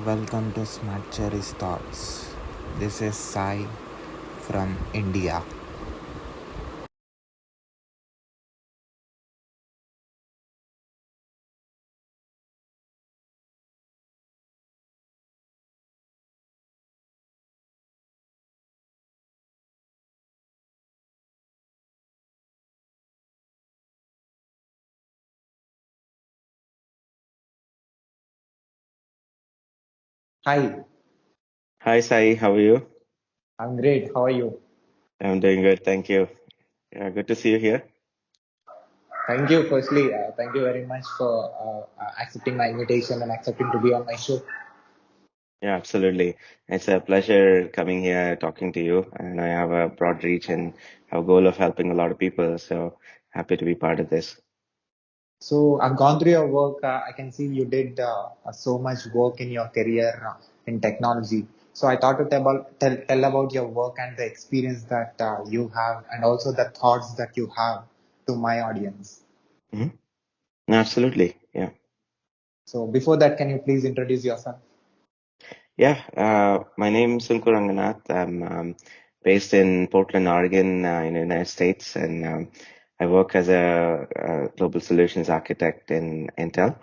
Welcome to Smart Cherry's Thoughts. This is Sai from India. Hi, Hi, Sai. How are you? I'm great. How are you? I'm doing good. Thank you. Yeah, good to see you here. Thank you, firstly. Thank you very much for accepting my invitation and accepting to be on my show. Yeah, absolutely. It's a pleasure coming here talking to you. And I have a broad reach and have a goal of helping a lot of people. So happy to be part of this. So, I've gone through your work. I can see you did so much work in your career in technology. So, I thought to tell about your work and the experience that you have, and also the thoughts that you have to my audience. Hmm. Absolutely. Yeah. So, before that, can you please introduce yourself? Yeah. My name is Sunku Ranganath. I'm based in Portland, Oregon, in the United States. And I work as a global solutions architect in Intel.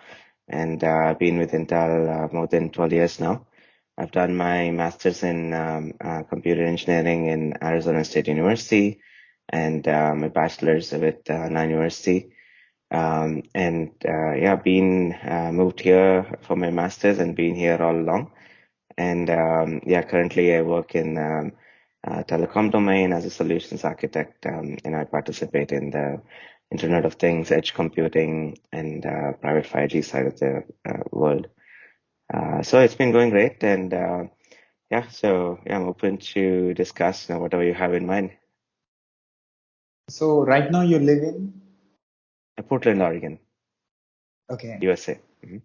And I've been with Intel more than 12 years now. I've done my master's in computer engineering in Arizona State University and my bachelor's with Nine University. And yeah, been moved here for my master's and been here all along. And yeah, currently I work in telecom domain as a solutions architect, and I participate in the Internet of Things, edge computing, and private 5G side of the world. So it's been going great, and yeah, so yeah, I'm open to discuss whatever you have in mind. So, right now you live in. Portland, Oregon, Okay. USA. Mhm.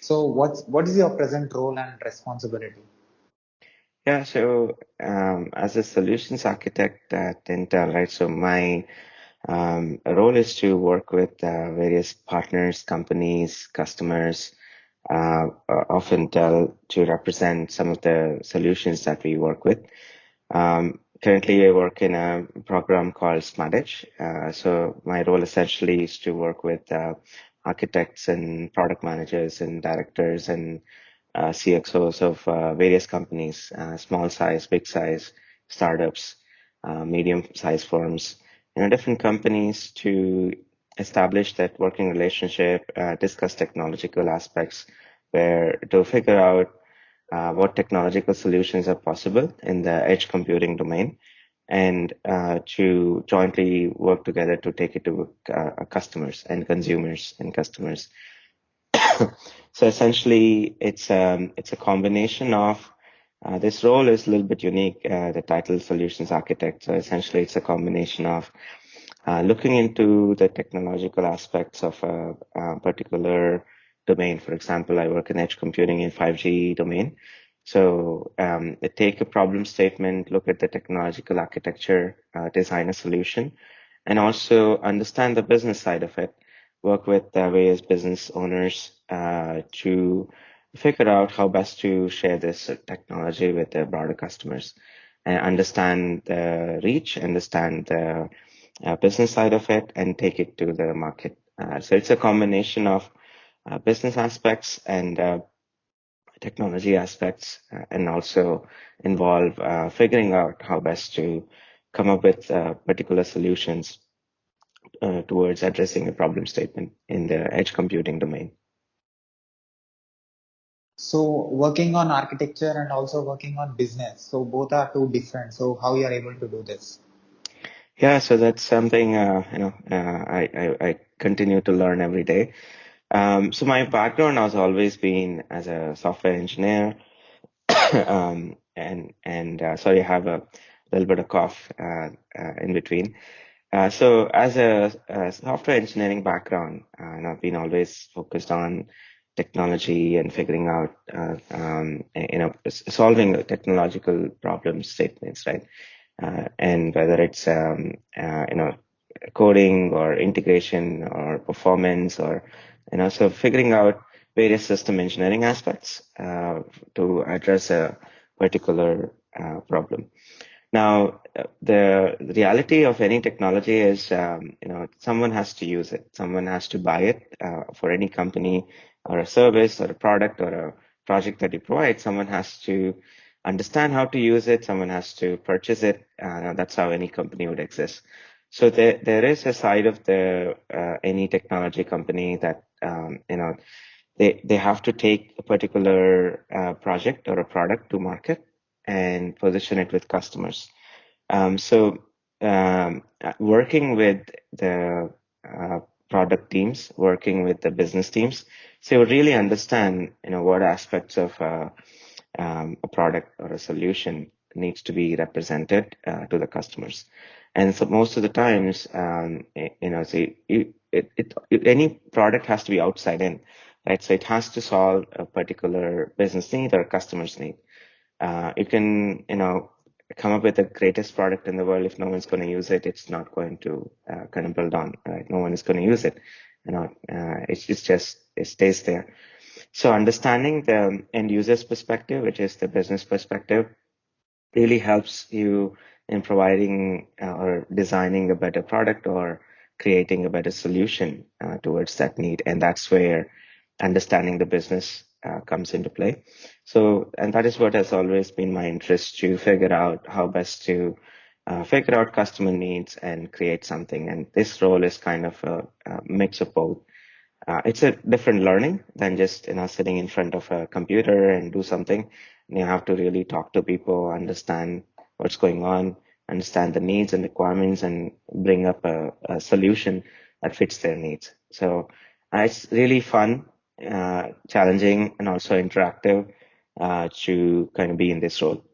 So, what is your present role and responsibility? Yeah, so as a solutions architect at Intel, right? So my role is to work with various partners, companies, customers of Intel to represent some of the solutions that we work with. Currently, I work in a program called Smart Edge. So my role essentially is to work with architects and product managers and directors and CXOs of various companies, small size, big size, startups, medium size firms, different companies to establish that working relationship, discuss technological aspects, where to figure out what technological solutions are possible in the edge computing domain, and to jointly work together to take it to customers and consumers and customers. So essentially, it's a combination of this role is a little bit unique. The title solutions architect. So essentially, it's a combination of looking into the technological aspects of a particular domain. For example, I work in edge computing in 5G domain. So take a problem statement, look at the technological architecture, design a solution, and also understand the business side of it. Work with various business owners to figure out how best to share this technology with the broader customers and understand the reach, understand the business side of it, and take it to the market. So it's a combination of business aspects and technology aspects, and also involve figuring out how best to come up with particular solutions towards addressing a problem statement in the edge computing domain. So working on architecture and also working on business. So both are two different. So how you are able to do this? Yeah, so that's something I continue to learn every day. So my background has always been as a software engineer, and sorry, I have a little bit of cough in between. So as a software engineering background, and I've been always focused on technology and figuring out, solving the technological problem statements, right? And whether it's, coding or integration or performance or, so figuring out various system engineering aspects to address a particular problem. Now, the reality of any technology is, someone has to use it. Someone has to buy it for any company or a service or a product or a project that you provide. Someone has to understand how to use it. Someone has to purchase it. That's how any company would exist. So there is a side of the any technology company that they have to take a particular project or a product to market and position it with customers. Working with the product teams, working with the business teams, so you really understand, what aspects of a product or a solution needs to be represented to the customers. And so most of the times, any product has to be outside in, right? So it has to solve a particular business need or a customer's need. You can, come up with the greatest product in the world. If no one's going to use it, it's not going to kind of build on, right? No one is going to use it. It's just, it stays there. So understanding the end user's perspective, which is the business perspective, really helps you in providing or designing a better product or creating a better solution towards that need. And that's where understanding the business comes into play. So, and that is what has always been my interest, to figure out how best to figure out customer needs and create something. And this role is kind of a mix of both. It's a different learning than just, sitting in front of a computer and do something. And you have to really talk to people, understand what's going on, understand the needs and requirements, and bring up a solution that fits their needs. So it's really fun, challenging, and also interactive to kind of be in this role.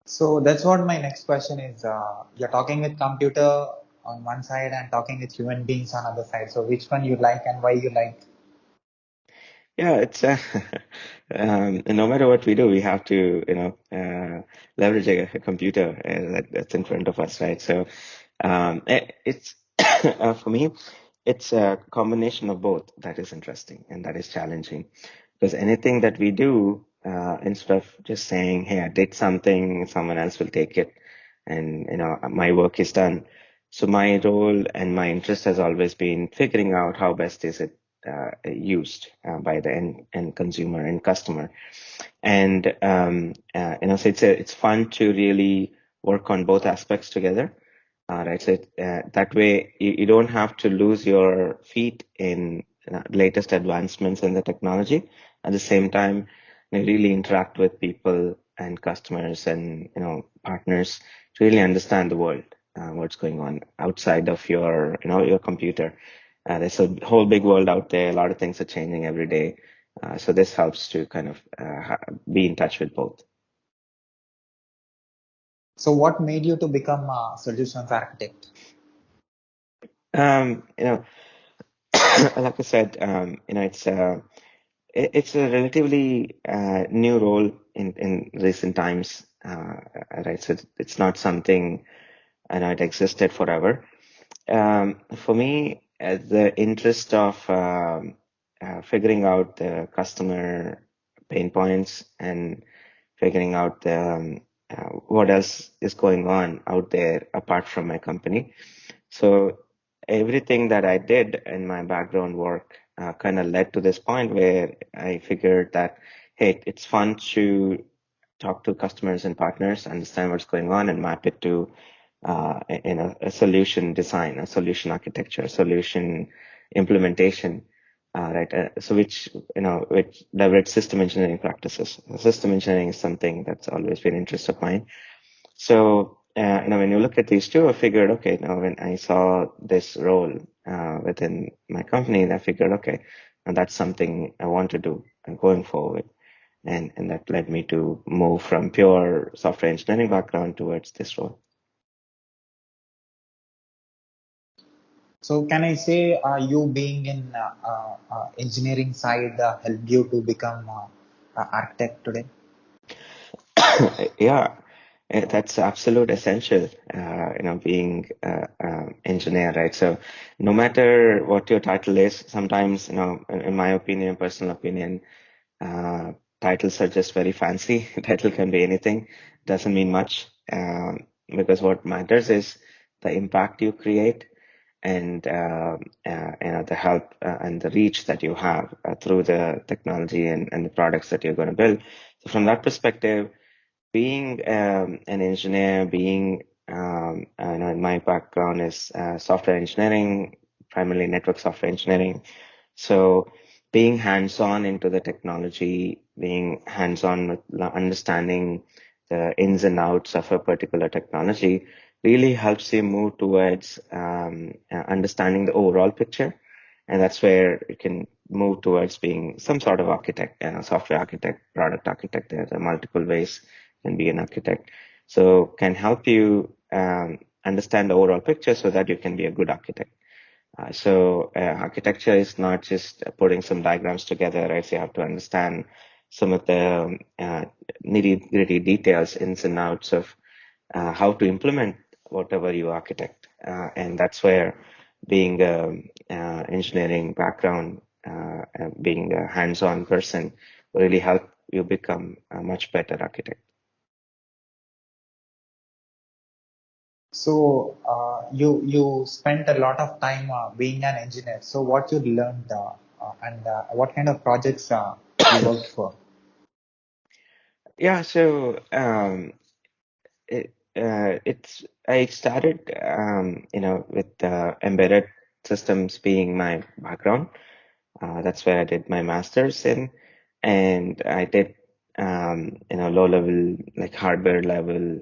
So that's what my next question is. You're talking with computer on one side and talking with human beings on other side. So which one you like and why you like? Yeah, it's no matter what we do, we have to, leverage a computer that's in front of us, right? So it's for me, it's a combination of both that is interesting and that is challenging, because anything that we do, instead of just saying, "Hey, I did something," someone else will take it, and my work is done. So my role and my interest has always been figuring out how best is it used by the end consumer and customer. And so it's fun to really work on both aspects together. Right, so that way you don't have to lose your feet in latest advancements in the technology. At the same time, you really interact with people and customers and partners to really understand the world, what's going on outside of your computer. There's a whole big world out there. A lot of things are changing every day. So this helps to kind of be in touch with both. So what made you to become a solutions architect? Um, you know, like I said, it's a relatively new role in recent times, right? So it's not something I know it existed forever. For me, the interest of figuring out the customer pain points and figuring out what else is going on out there apart from my company. So everything that I did in my background work kind of led to this point where I figured that, hey, it's fun to talk to customers and partners, understand what's going on, and map it to a solution design, a solution architecture, solution implementation, right? So which leverage system engineering practices. System engineering is something that's always been an interest of mine. So, when you look at these two, I figured, okay, now when I saw this role within my company, I figured, okay, now that's something I want to do going forward. And that led me to move from pure software engineering background towards this role. So can I say you being in engineering side helped you to become architect today? Yeah, That's absolute essential, being engineer, right? So no matter what your title is, sometimes, in my opinion, personal opinion, uh, titles are just very fancy. Title can be anything, doesn't mean much, because what matters is the impact you create and the help and the reach that you have through the technology and the products that you're going to build. So from that perspective, being an engineer, my background is software engineering, primarily network software engineering. So being hands-on into the technology, being hands-on with understanding the ins and outs of a particular technology really helps you move towards understanding the overall picture. And that's where you can move towards being some sort of architect, software architect, product architect. There are multiple ways can be an architect. So can help you understand the overall picture so that you can be a good architect. Architecture is not just putting some diagrams together, right? So you have to understand some of the nitty-gritty details, ins and outs of how to implement whatever you architect. And that's where being engineering background, being a hands-on person will really help you become a much better architect. So you spent a lot of time being an engineer. So what you learned and what kind of projects you worked for? Yeah, so I started with embedded systems being my background. That's where I did my master's in, and I did low level, like hardware level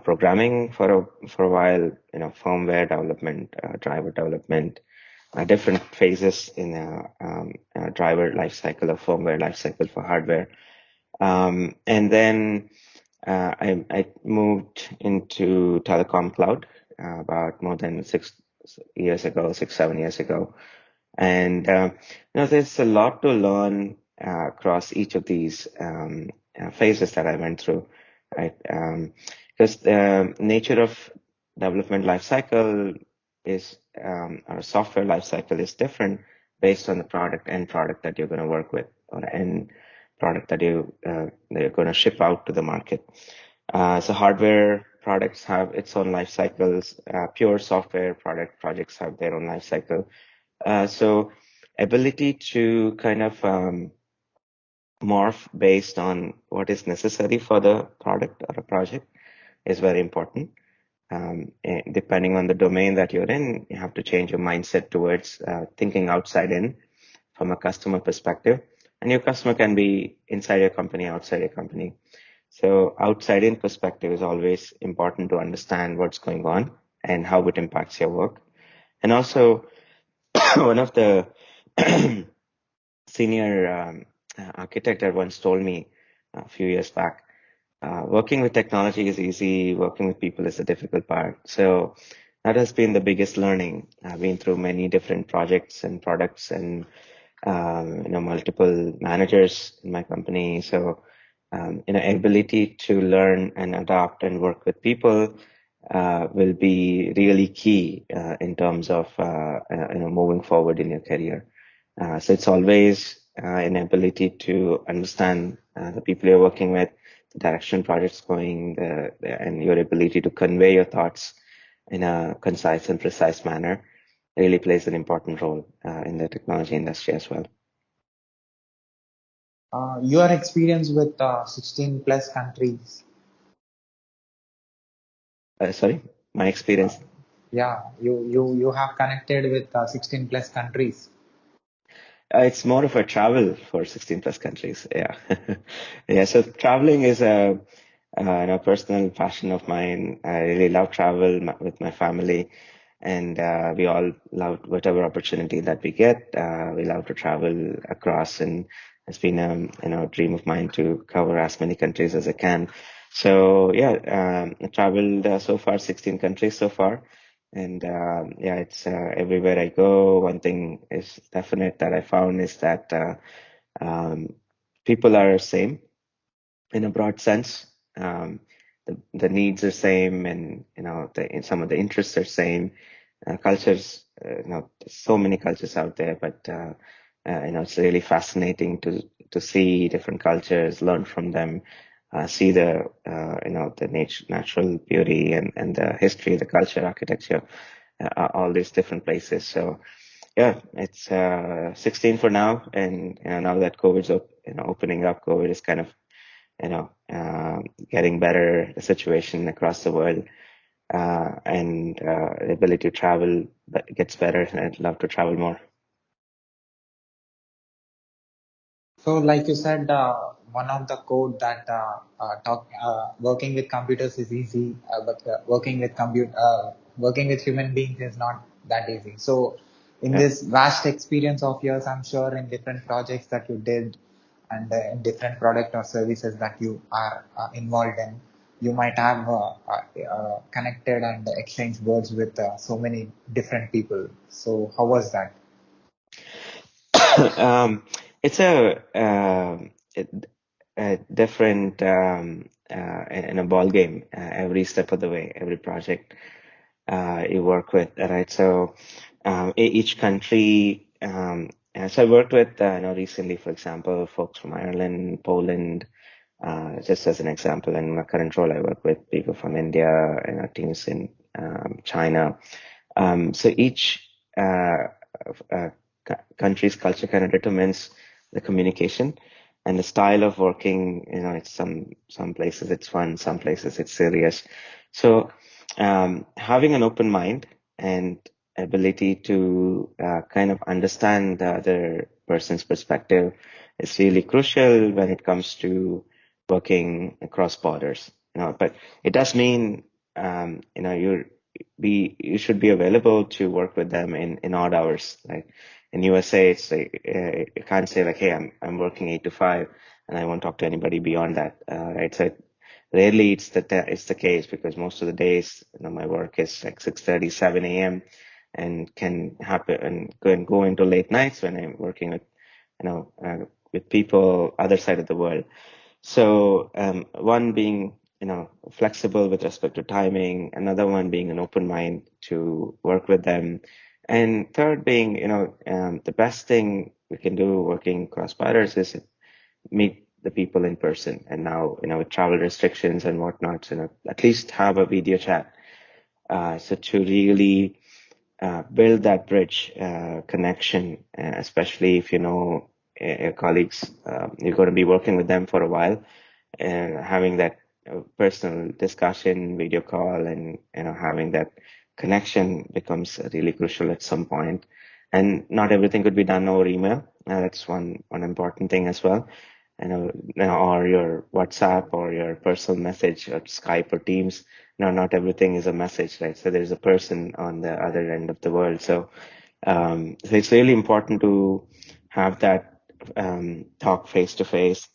programming for a while, firmware development, driver development, different phases in a driver life cycle, a firmware life cycle for hardware. And then I moved into telecom cloud about more than 6 years ago, 7 years ago. And there's a lot to learn across each of these phases that I went through, right? Because the nature of development life cycle is, or software life cycle is different based on the end product that you're going to work with, or end product that you're going to ship out to the market. So hardware products have its own life cycles. Pure software projects have their own life cycle. So ability to kind of morph based on what is necessary for the product or a project is very important. Depending on the domain that you're in, you have to change your mindset towards thinking outside in from a customer perspective. And your customer can be inside your company, outside your company. So outside in perspective is always important to understand what's going on and how it impacts your work. And also, one of the senior architect had once told me a few years back, working with technology is easy, working with people is the difficult part. So that has been the biggest learning. I've been through many different projects and products and multiple managers in my company. So ability to learn and adapt and work with people will be really key in terms of moving forward in your career. So it's always an ability to understand the people you're working with, the direction project's going, and your ability to convey your thoughts in a concise and precise manner really plays an important role in the technology industry as well. Your experience with 16 plus countries. Sorry, my experience. Yeah, you have connected with 16 plus countries. It's more of a travel for 16 plus countries. Yeah. Yeah. So traveling is personal passion of mine. I really love travel with my family, and we all love whatever opportunity that we get. We love to travel across, and it's been a dream of mine to cover as many countries as I can. So yeah, I traveled so far 16 countries so far. And yeah, it's everywhere I go. One thing is definite that I found is that um, people are same in a broad sense. the needs are same, and some of the interests are same. Cultures, there's so many cultures out there, but it's really fascinating to see different cultures, learn from them, see the natural beauty and the history, the culture, architecture, all these different places. So yeah, it's 16 for now, and now that COVID's opening up, COVID is kind of getting better, the situation across the world, and the ability to travel gets better, and I'd love to travel more. So, like you said, one of the code that working with computers is easy, but working with human beings is not that easy. So, in Yeah. this vast experience of yours, I'm sure in different projects that you did and in different product or services that you are involved in, you might have connected and exchanged words with so many different people. So, how was that? It's a different in a ball game every step of the way, every project you work with, right? So each country. So I worked with, recently, for example, folks from Ireland, Poland, just as an example. In my current role, I work with people from India and our teams in China. So each country's culture kind of determines the communication and the style of working. It's some places it's fun, some places it's serious. So having an open mind and ability to kind of understand the other person's perspective is really crucial when it comes to working across borders. But it does mean you should be available to work with them in odd hours. Like in USA, it's like you can't say like, hey, I'm working 8 to 5, and I won't talk to anybody beyond that, right? So rarely it's the case, because most of the days, my work is like 6:30, 7 a.m., and can happen and go into late nights when I'm working with with people other side of the world. So one being flexible with respect to timing, another one being an open mind to work with them, and third being the best thing we can do working cross borders is meet the people in person. And now with travel restrictions and whatnot, at least have a video chat. So to really build that bridge connection, especially if your colleagues, you're going to be working with them for a while, and having that personal discussion, video call, and having that connection becomes really crucial at some point. And not everything could be done over email. That's one important thing as well. Or your WhatsApp or your personal message or Skype or Teams. No, not everything is a message, right? So there's a person on the other end of the world. So it's really important to have that talk face to face,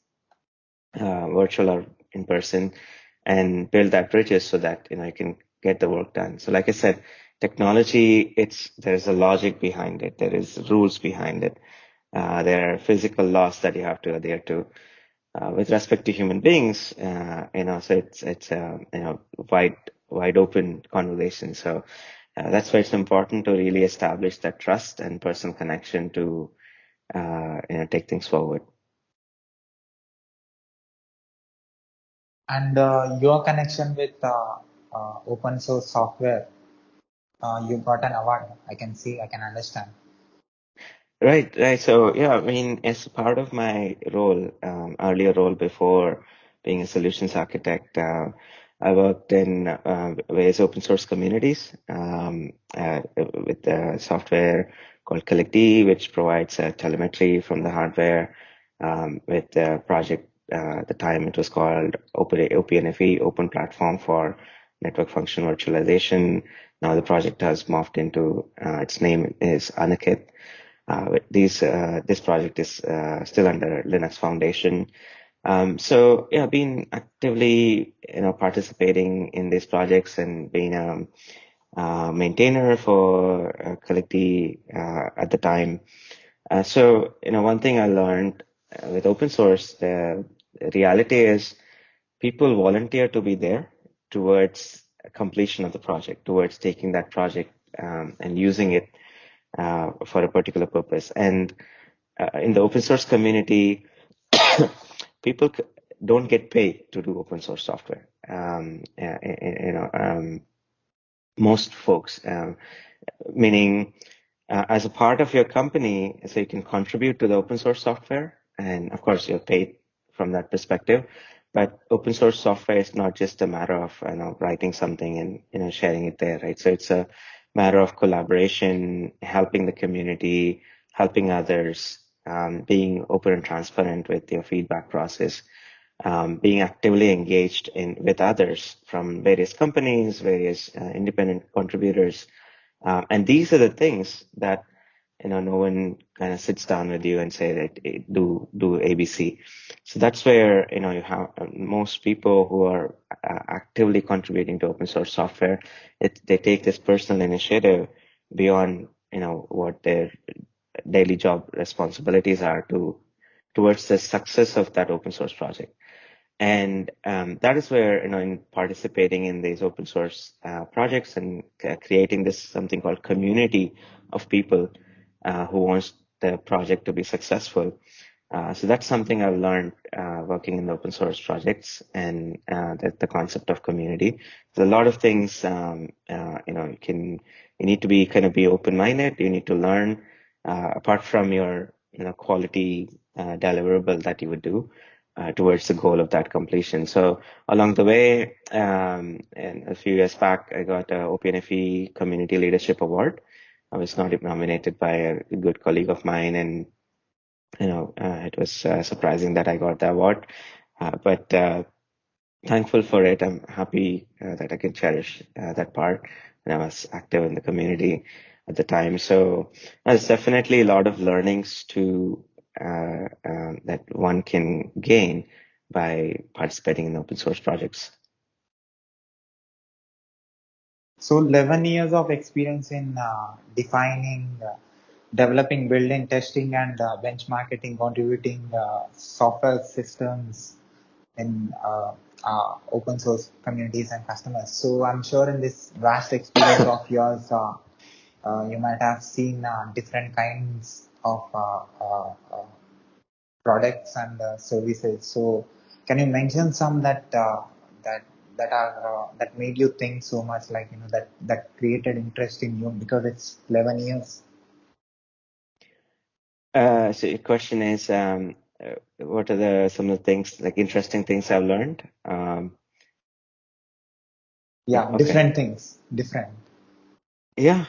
virtual or in person, and build that bridges so that you can get the work done. So like I said, technology, there's a logic behind it, there is rules behind it, there are physical laws that you have to adhere to. With respect to human beings, so it's wide open conversation. So that's why it's important to really establish that trust and personal connection to take things forward. And your connection with open source software, you got an award. I can see, I can understand. Right, right. So yeah, I mean, as part of my role, earlier role before being a solutions architect, I worked in various open source communities with software called Collecti, which provides telemetry from the hardware. With the project, at the time it was called OPNFV, Open Platform for Network Function Virtualization. Now the project has morphed into its name is Anakit. This project is still under Linux Foundation. So yeah, been actively participating in these projects and being a maintainer for Collecti at the time. So one thing I learned with open source, the reality is people volunteer to be there, towards completion of the project, towards taking that project and using it for a particular purpose. And in the open source community, people don't get paid to do open source software. Most folks, meaning as a part of your company, so you can contribute to the open source software, and of course you're paid from that perspective. But open source software is not just a matter of writing something and sharing it there, right? So it's a matter of collaboration, helping the community, helping others, being open and transparent with your feedback process, being actively engaged in with others from various companies, various independent contributors, and these are the things that no one kind of sits down with you and say that do ABC. So that's where you have most people who are actively contributing to open source software. They take this personal initiative beyond what their daily job responsibilities are towards the success of that open source project. And that is where, in participating in these open source projects and creating this something called community of people who wants the project to be successful. So that's something I've learned working in the open source projects and the concept of community. So a lot of things, you need to be kind of be open-minded. You need to learn apart from your, quality deliverable that you would do towards the goal of that completion. So along the way, and a few years back, I got a OPNFE Community Leadership Award. I was not nominated by a good colleague of mine, and it was surprising that I got the award. But thankful for it. I'm happy that I can cherish that part. And I was active in the community at the time. So there's definitely a lot of learnings that one can gain by participating in open source projects. So 11 years of experience in defining, developing, building, testing, and benchmarking, contributing software systems in open source communities and customers. So I'm sure in this vast experience of yours, you might have seen different kinds of products and services. So can you mention some that that made you think so much, like that created interest in you because it's 11 years? So your question is, what are some of the things, like interesting things I've learned? Yeah, Okay. different things, different. Yeah.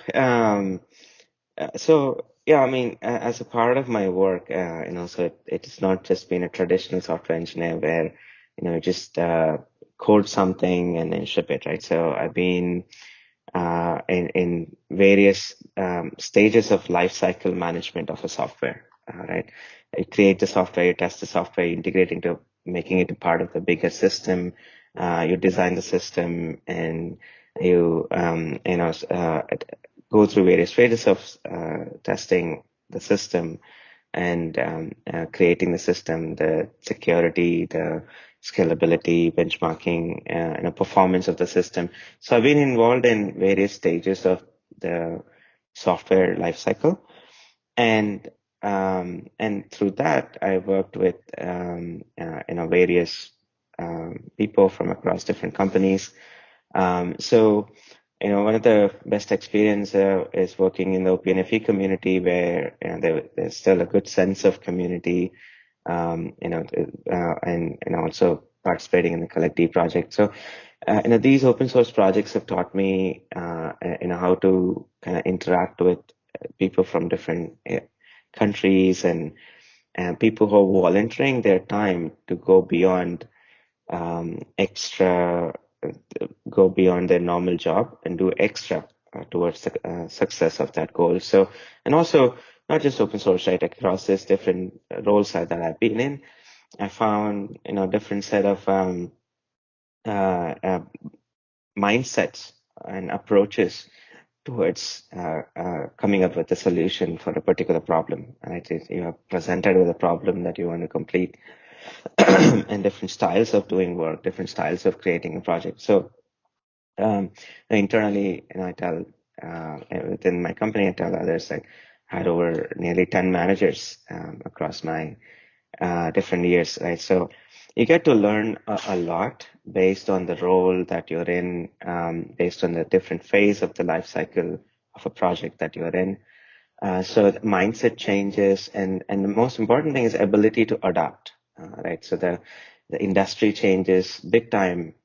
So yeah, I mean, as a part of my work, so it's not just been a traditional software engineer where, just code something and then ship it, right? So I've been in various stages of life cycle management of a software, right? You create the software, you test the software, you integrate into making it a part of the bigger system. You design the system, and you go through various phases of testing the system and creating the system, the security, the scalability, benchmarking, performance of the system. So I've been involved in various stages of the software lifecycle, and through that I worked with various people from across different companies. So one of the best experience is working in the OPNFE community, where there's still a good sense of community, and also participating in the collective project. So these open source projects have taught me how to kind of interact with people from different countries, and people who are volunteering their time to go beyond extra, go beyond their normal job and do extra towards the success of that goal. So, and also not just open source, right? Across this different roles that I've been in, I found different set of uh, mindsets and approaches towards coming up with a solution for a particular problem. Right? You are presented with a problem that you want to complete, and different styles of doing work, different styles of creating a project. So Um, Internally, I tell within my company, I tell others I had over nearly 10 managers across my different years, right? So you get to learn a lot based on the role that you're in, based on the different phase of the life cycle of a project that you're in. So the mindset changes, and the most important thing is ability to adapt, right? So the industry changes big time.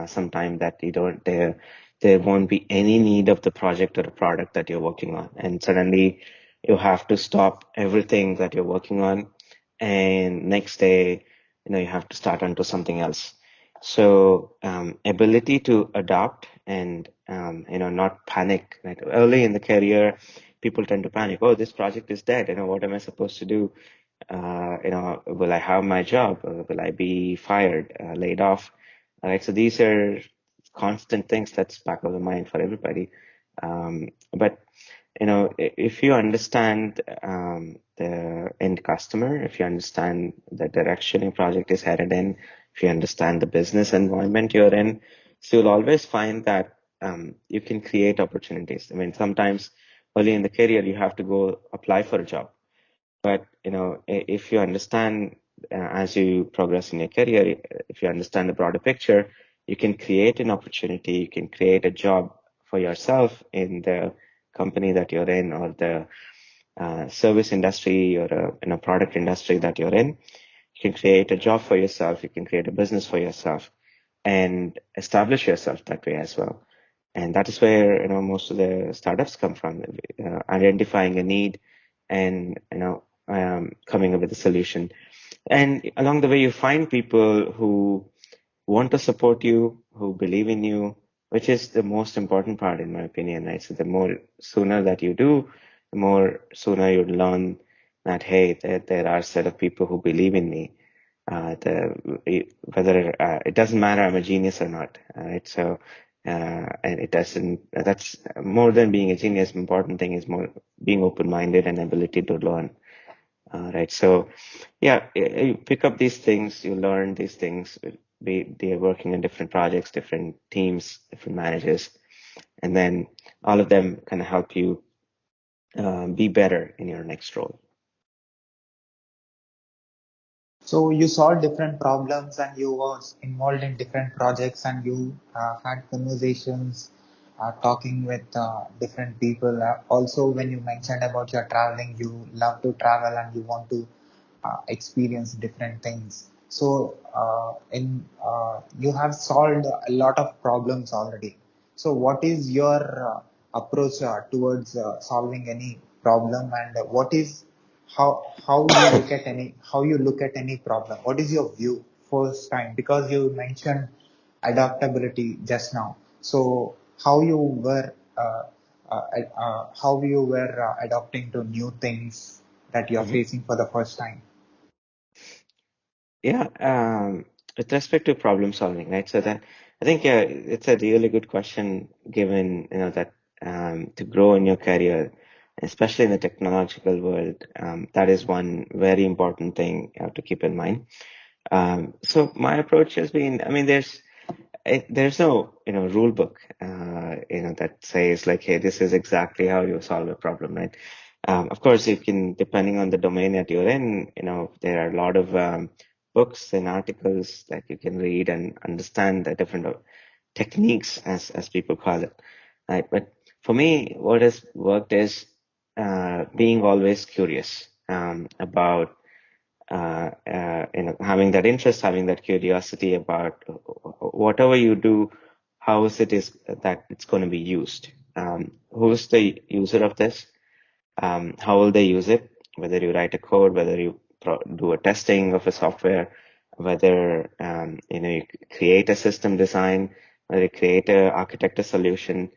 Sometime that you don't there won't be any need of the project or the product that you're working on, and suddenly you have to stop everything that you're working on, and next day, you have to start onto something else. So ability to adapt and not panic. Right? Early in the career, people tend to panic. Oh, this project is dead. What am I supposed to do? Will I have my job? Will I be fired, laid off? All right. So these are constant things that's back of the mind for everybody. But if you understand the end customer, if you understand the direction your project is headed in, if you understand the business environment you're in, so you'll always find that you can create opportunities. I mean, sometimes early in the career, you have to go apply for a job. But if you understand as you progress in your career, if you understand the broader picture, you can create an opportunity, you can create a job for yourself in the company that you're in, or the service industry, or product industry that you're in. You can create a job for yourself, you can create a business for yourself, and establish yourself that way as well. And that is where most of the startups come from, identifying a need and coming up with a solution. And along the way, you find people who want to support you, who believe in you, which is the most important part, in my opinion, right? So the more sooner that you do, the more sooner you learn that, hey, there are a set of people who believe in me. Whether it doesn't matter I'm a genius or not, right? So, and it doesn't. That's more than being a genius. Important thing is more being open-minded and ability to learn. Right. So, yeah, you pick up these things, you learn these things. They're working on different projects, different teams, different managers, and then all of them kind of help you be better in your next role. So you solved different problems and you was involved in different projects and you had conversations, talking with different people. Also, when you mentioned about your traveling, you love to travel and you want to experience different things. So you have solved a lot of problems already. So what is your approach towards solving any problem, and what is how you look at any problem? What is your view first time? Because you mentioned adaptability just now. So how you were adapting to new things that you are Mhm. facing for the first time. Yeah, with respect to problem solving, right? So that I think, yeah, it's a really good question, given that to grow in your career, especially in the technological world, that is one very important thing you have to keep in mind. So my approach has been, I mean, there's no rule book that says like, hey, this is exactly how you solve a problem, right? Of course, you can, depending on the domain that you're in, there are a lot of books and articles that you can read and understand the different techniques, as people call it, right? But for me, what has worked is being always curious about having that interest, having that curiosity about whatever you do, how is that it's going to be used? Who's the user of this? How will they use it? Whether you write a code, whether you do a testing of a software, whether you create a system design, whether you create a architect a solution,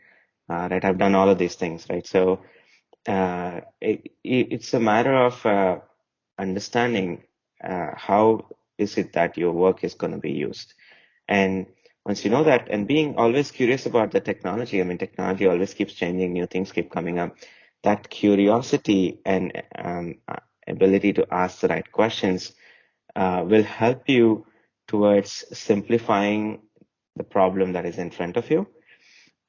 right? I've done all of these things, right? So it's a matter of understanding how is it that your work is going to be used. And once you know that, and being always curious about the technology, I mean, technology always keeps changing, new things keep coming up. That curiosity and ability to ask the right questions will help you towards simplifying the problem that is in front of you,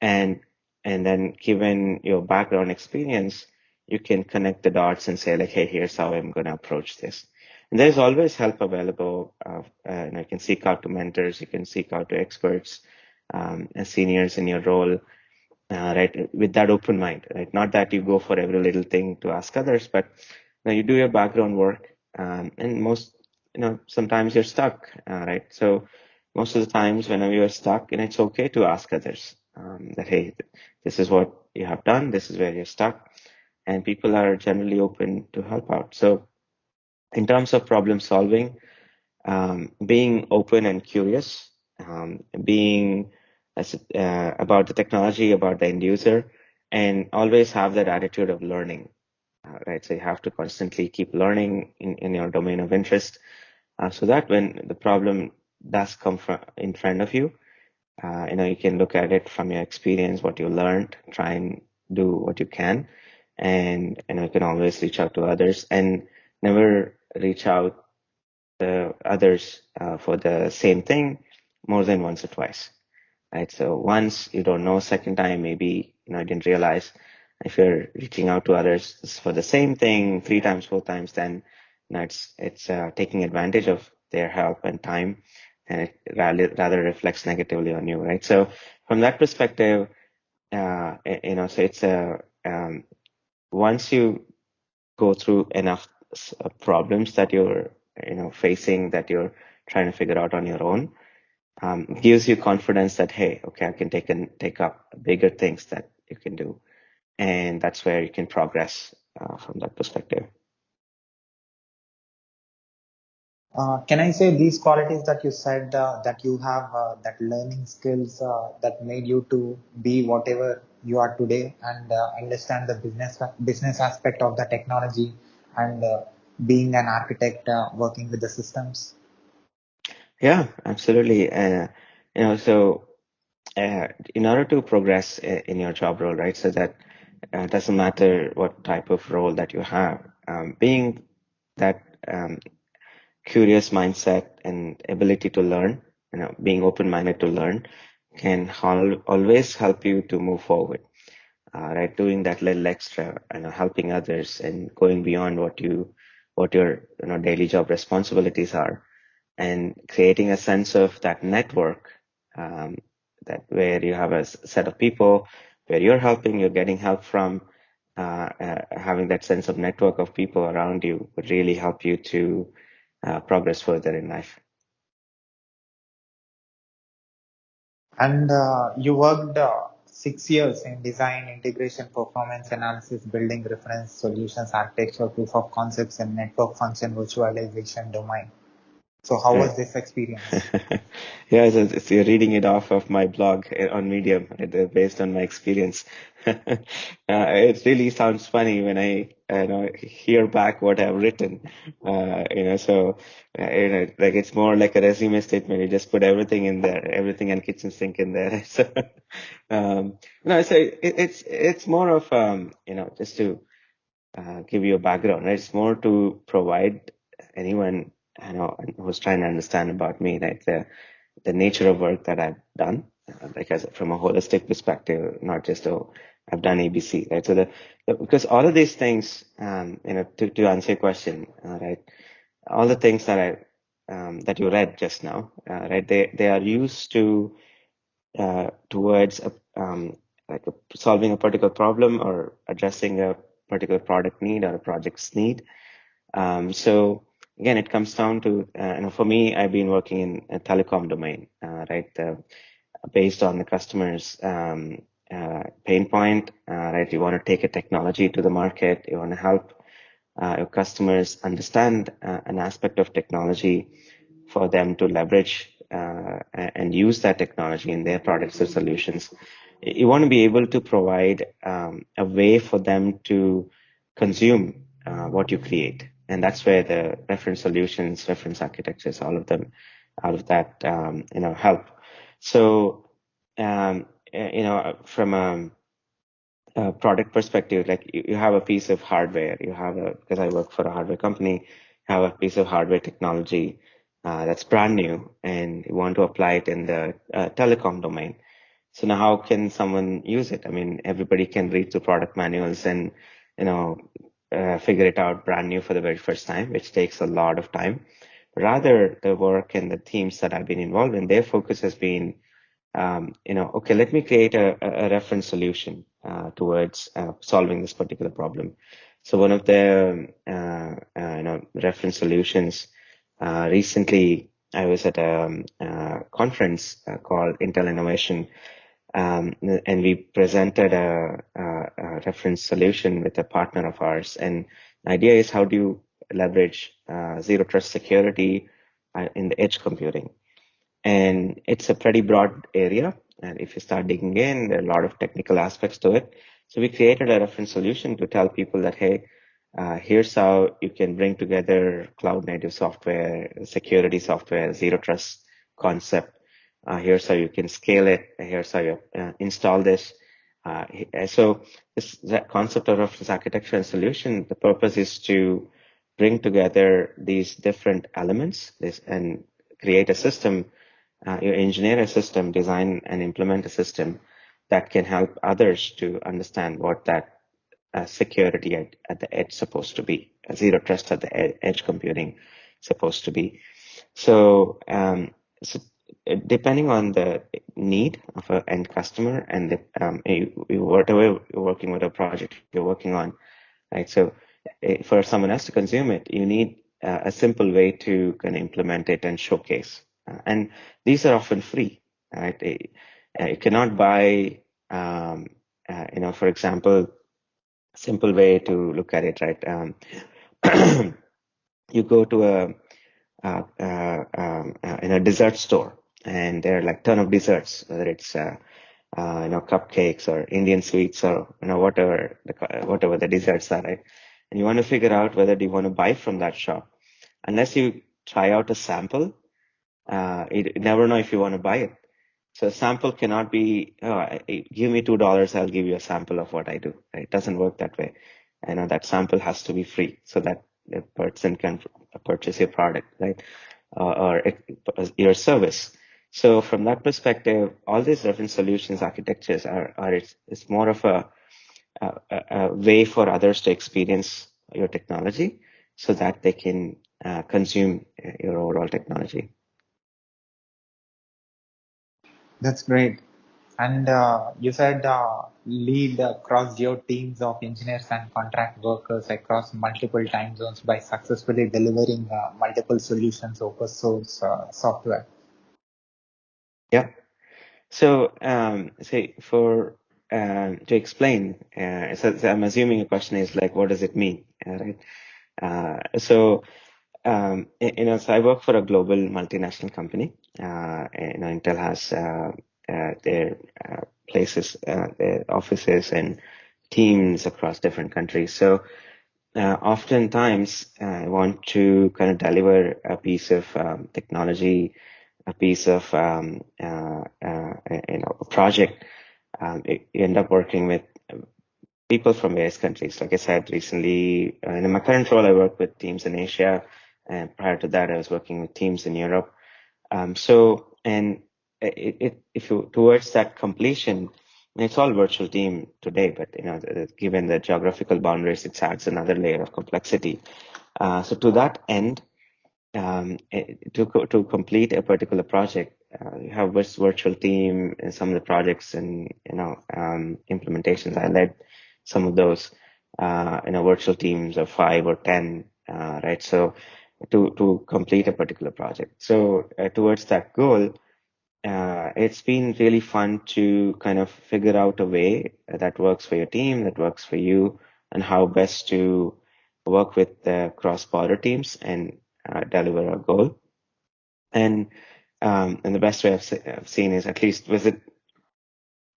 and then given your background experience, you can connect the dots and say like, hey, here's how I'm going to approach this. And there's always help available. And you can seek out to mentors, you can seek out to experts, as seniors in your role, right? With that open mind, right? Not that you go for every little thing to ask others, but you do your background work, and most, sometimes you're stuck, right? So most of the times whenever you're stuck, and it's okay to ask others, that, hey, this is what you have done, this is where you're stuck, and people are generally open to help out. So in terms of problem solving, being open and curious, being about the technology, about the end user, and always have that attitude of learning, right? So you have to constantly keep learning in your domain of interest, so that when the problem does come in front of you, you can look at it from your experience, what you learned, try and do what you can, and you can always reach out to others, and never reach out the others for the same thing more than once or twice, right? So once you don't know, second time maybe I didn't realize. If you're reaching out to others for the same thing three times, four times, then it's taking advantage of their help and time, and it rather reflects negatively on you, right? So from that perspective, so it's a once you go through enough problems that you're facing, that you're trying to figure out on your own, gives you confidence that, hey, okay, I can take up bigger things that you can do, and that's where you can progress from that perspective. Can I say these qualities that you said that you have that learning skills that made you to be whatever you are today and understand the business aspect of the technology and being an architect working with the systems? Yeah, absolutely. So in order to progress in your job role, right? So that doesn't matter what type of role that you have, being that curious mindset and ability to learn, being open-minded to learn, can always help you to move forward. Right, doing that little extra, helping others and going beyond what your daily job responsibilities are, and creating a sense of that network, um, that where you have a set of people where you're helping, you're getting help from, having that sense of network of people around you would really help you to progress further in life. And you worked 6 years in design, integration, performance analysis, building reference solutions, architecture, proof of concepts, and network function virtualization domain. So how was Right. this experience? Yeah, so you're reading it off of my blog on Medium, right, based on my experience. It really sounds funny when I hear back what I've written. So like it's more like a resume statement. You just put everything in there, everything and kitchen sink in there. So, no, so it's more of just to give you a background, right? It's more to provide anyone who's trying to understand about me, like the nature of work that I've done, like as from a holistic perspective, not just I've done ABC, right? So because all of these things, to answer your question, right? All the things that you read just now, right? They are used towards like solving a particular problem or addressing a particular product need or a project's need. So again, it comes down to, for me, I've been working in a telecom domain, right? Based on the customer's pain point, right? You want to take a technology to the market. You want to help your customers understand an aspect of technology for them to leverage and use that technology in their products or solutions. You want to be able to provide a way for them to consume what you create. And that's where the reference solutions, reference architectures, all of them, all of that, help. So, from a product perspective, like you have a piece of hardware, because I work for a hardware company, you have a piece of hardware technology that's brand new, and you want to apply it in the telecom domain. So now how can someone use it? I mean, everybody can read the product manuals and, you know, figure it out brand new for the very first time, which takes a lot of time. Rather, the work and the teams that I've been involved in, their focus has been, okay, let me create a reference solution towards solving this particular problem. So one of the reference solutions recently, I was at a conference called Intel Innovation, and we presented a reference solution with a partner of ours. And the idea is, how do you leverage zero trust security in the edge computing? And it's a pretty broad area. And if you start digging in, there are a lot of technical aspects to it. So we created a reference solution to tell people that, hey, here's how you can bring together cloud native software, security software, zero trust concept. Here's how you can scale it. Here's how you install this. So that concept of reference architecture and solution, the purpose is to bring together these different elements and create a system. You engineer a system, design and implement a system that can help others to understand what that security at the edge supposed to be, zero trust at the edge computing supposed to be. So, depending on the need of an end customer and whatever you're working with, a project you're working on, right? So for someone else to consume it, you need a simple way to kind of implement it and showcase. And these are often free, right? You cannot buy, for example, simple way to look at it, right? You go to in a dessert store, and there are like ton of desserts, whether it's cupcakes or Indian sweets or whatever the desserts are, right? And you want to figure out whether you want to buy from that shop. Unless you try out a sample, you never know if you want to buy it. So a sample cannot be, give me $2, I'll give you a sample of what I do. Right? It doesn't work that way. I know that sample has to be free so that the person can purchase your product, right? Or your service. So from that perspective, all these reference solutions architectures it's more of a way for others to experience your technology so that they can consume your overall technology. That's great. And you said lead cross-geo teams of engineers and contract workers across multiple time zones by successfully delivering multiple solutions open source software. Yeah. So, say for to explain, so I'm assuming your question is like, what does it mean, right? So I work for a global multinational company. Intel has their places, their offices and teams across different countries. So, oftentimes I want to kind of deliver a piece of technology, a piece of a project. You end up working with people from various countries. Like I said recently, in my current role, I work with teams in Asia, and prior to that, I was working with teams in Europe. If you towards that completion, it's all virtual team today, but given the geographical boundaries, it adds another layer of complexity. So to that end, to complete a particular project, you have this virtual team and some of the projects and implementations. I led some of those virtual teams of 5 or 10, right? So to complete a particular project. So towards that goal, it's been really fun to kind of figure out a way that works for your team, that works for you, and how best to work with the cross-border teams and deliver a goal. And the best way I've seen is at least visit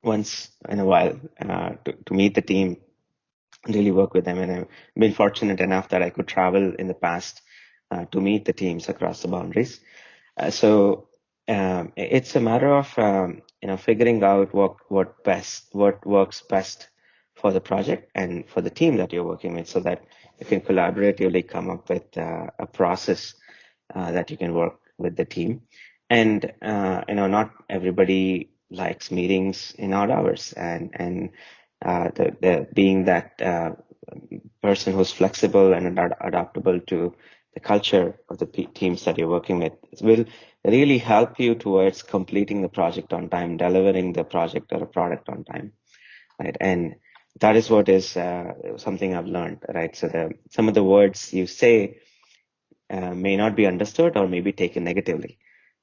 once in a while to meet the team, really work with them. And I've been fortunate enough that I could travel in the past to meet the teams across the boundaries. So it's a matter of figuring out what works best for the project and for the team that you're working with, so that you can collaboratively come up with a process that you can work with the team. And not everybody likes meetings in odd hours, and the being that person who's flexible and adaptable to the culture of the teams that you're working with will really help you towards completing the project on time, delivering the project or a product on time, right? And that is what is something I've learned, right? So some of the words you say may not be understood or may be taken negatively.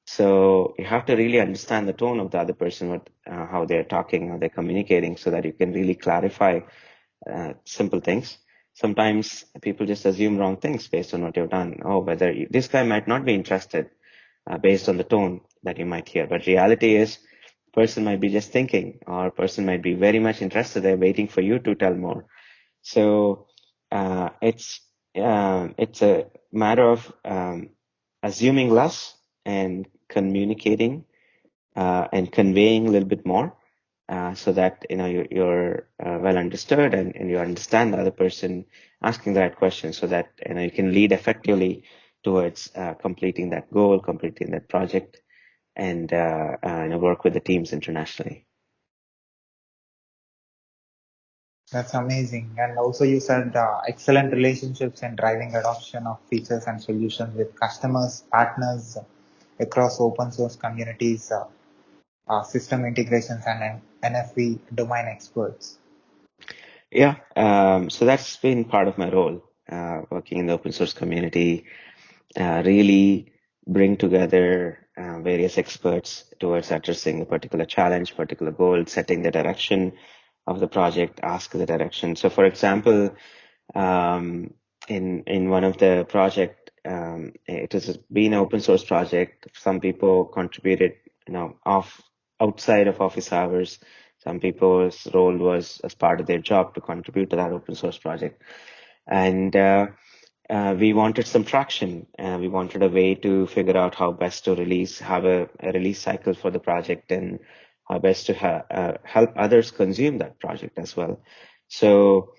So you have to really understand the tone of the other person, how they're talking, how they're communicating, so that you can really clarify simple things. Sometimes people just assume wrong things based on what you've done. Oh, this guy might not be interested based on the tone that you might hear. But reality is, person might be just thinking, or person might be very much interested. They're waiting for you to tell more. So it's a matter of assuming less and communicating and conveying a little bit more, so that you're well understood, and you understand the other person asking the right questions, so that you can lead effectively towards completing that goal, completing that project, and work with the teams internationally. That's amazing. And also you said excellent relationships and driving adoption of features and solutions with customers, partners across open source communities, system integrations and NFV domain experts. Yeah, so that's been part of my role, working in the open source community, really bring together various experts towards addressing a particular challenge, particular goal, setting the direction of the project, ask the direction. So, for example, um, in one of the project, it has been an open source project. Some people contributed, off outside of office hours. Some people's role was as part of their job to contribute to that open source project, and we wanted some traction. We wanted a way to figure out how best to have a release cycle for the project, and how best to help others consume that project as well. So,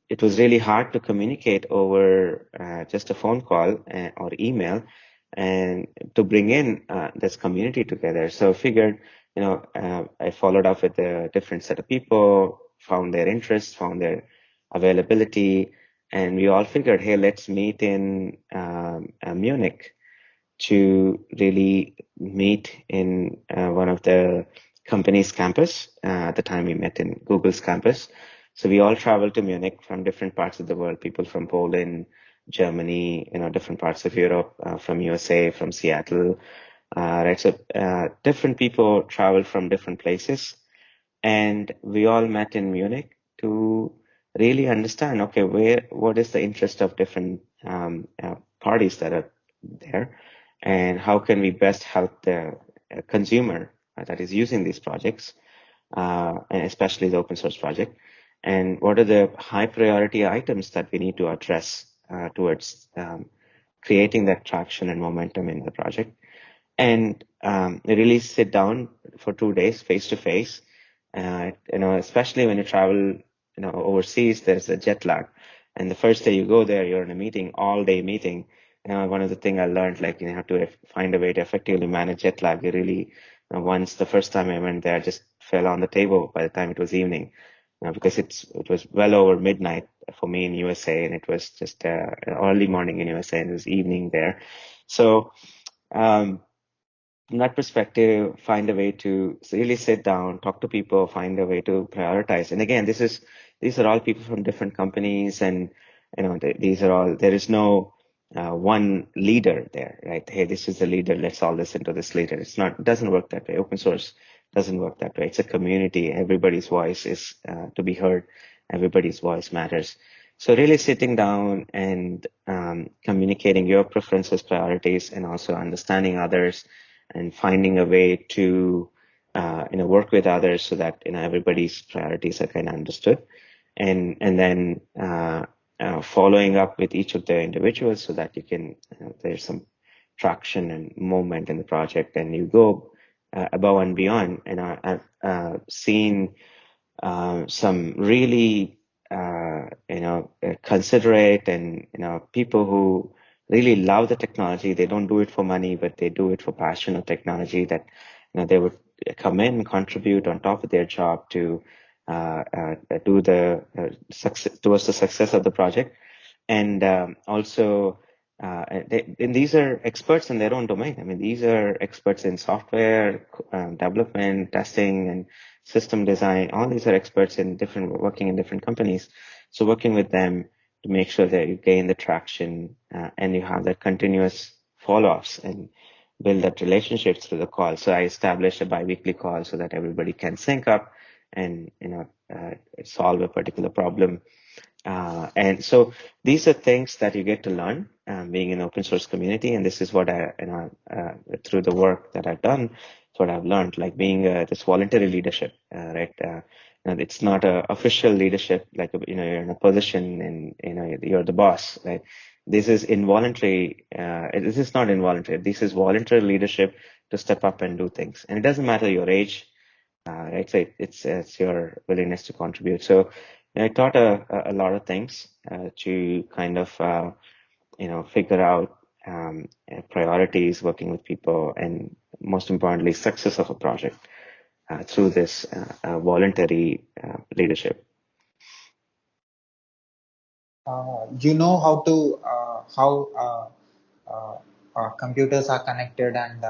it was really hard to communicate over just a phone call or email, and to bring in this community together. So I figured, I followed up with a different set of people, found their interests, found their availability, and we all figured, hey, let's meet in Munich to really meet in one of the company's campus. At the time, we met in Google's campus. So we all traveled to Munich from different parts of the world, people from Poland, Germany, different parts of Europe, from USA, from Seattle, right? So different people traveled from different places, and we all met in Munich to really understand, okay, what is the interest of different parties that are there, and how can we best help the consumer that is using these projects, and especially the open source project, and what are the high priority items that we need to address towards creating that traction and momentum in the project, and really sit down for 2 days face to face. Especially when you travel, overseas, there's a jet lag, and the first day you go there, you're in a meeting, all day meeting. One of the things I learned, like, you have to find a way to effectively manage jet lag. You really, once the first time I went there, I just fell on the table by the time it was evening, because it was well over midnight for me in USA, and it was just early morning in USA, and it was evening there. So, um, from that perspective, find a way to really sit down, talk to people, find a way to prioritize. And again, these are all people from different companies, and these are all. There is no one leader there, right? Hey, this is the leader. Let's all listen to this leader. It's not. It doesn't work that way. Open source doesn't work that way. It's a community. Everybody's voice is to be heard. Everybody's voice matters. So really sitting down and communicating your preferences, priorities, and also understanding others, and finding a way to work with others, so that everybody's priorities are kind of understood, and then following up with each of the individuals, so that you can there's some traction and movement in the project, and you go above and beyond. And I've seen some really considerate, and people who really love the technology. They don't do it for money, but they do it for passion of technology, that they would come in, contribute on top of their job to do the success towards the success of the project. And also, and these are experts in their own domain. I mean, these are experts in software development, testing, and system design. All these are experts in working in different companies. So working with them to make sure that you gain the traction and you have that continuous follow-ups and build that relationships through the call. So I established a bi-weekly call so that everybody can sync up and solve a particular problem. And so these are things that you get to learn being in open source community. And this is what through the work that I've done, it's what I've learned, like being this voluntary leadership, right? It's not a official leadership, like, you're in a position and, you're the boss, right? This is involuntary. This is not involuntary. This is voluntary leadership to step up and do things. And it doesn't matter your age, right? So it's your willingness to contribute. So I taught a lot of things to kind of figure out priorities, working with people, and most importantly, success of a project through this voluntary leadership. You know how computers are connected and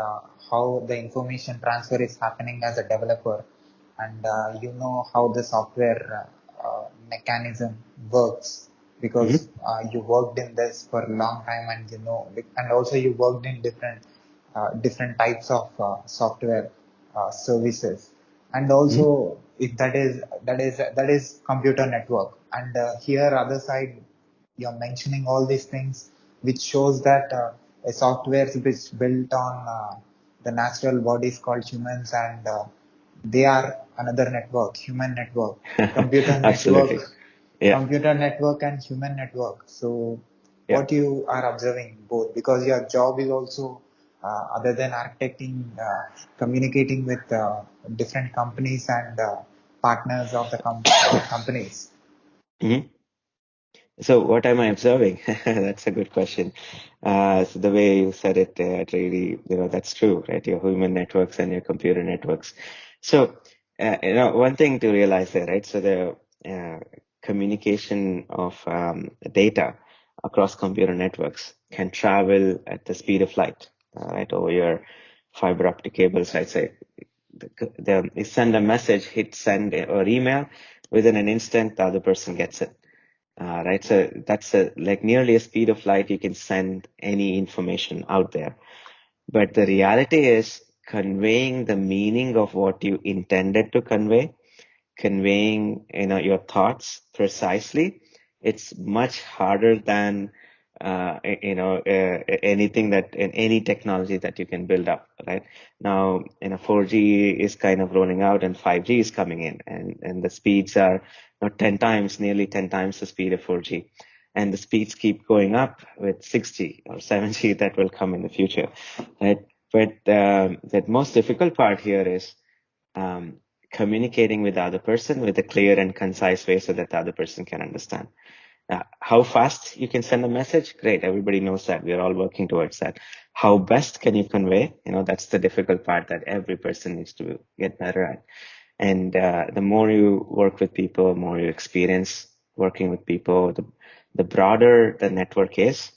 how the information transfer is happening as a developer, and you know how the software mechanism works because Mm-hmm. you worked in this for a long time, and and also you worked in different types of software services, and Mm-hmm. also if that is computer network, and here other side you're mentioning all these things, which shows that a software is built on the natural bodies called humans, and they are another network, human network, computer Absolutely. network, Yeah. computer network and human network. So Yeah. what you are observing both, because your job is also other than architecting, communicating with different companies and partners of the companies. Mm-hmm. So what am I observing? That's a good question. So the way you said it, it really, that's true, right? Your human networks and your computer networks. So, one thing to realize there, right? So the communication of data across computer networks can travel at the speed of light, right? Over your fiber optic cables, right? So you send a message, hit send or email, within an instant, the other person gets it. Right. So that's like nearly a speed of light. You can send any information out there. But the reality is conveying the meaning of what you intended to convey, conveying, your thoughts precisely. It's much harder than, anything that in any technology that you can build up, right? Now, 4G is kind of rolling out and 5G is coming in, and the speeds are 10 times, nearly 10 times the speed of 4G. And the speeds keep going up with 6G or 7G that will come in the future, right? But the most difficult part here is um, communicating with the other person with a clear and concise way so that the other person can understand. How fast you can send a message? Great. Everybody knows that. We're all working towards that. How best can you convey? That's the difficult part that every person needs to get better at. And the more you work with people, the more you experience working with people, the broader the network is.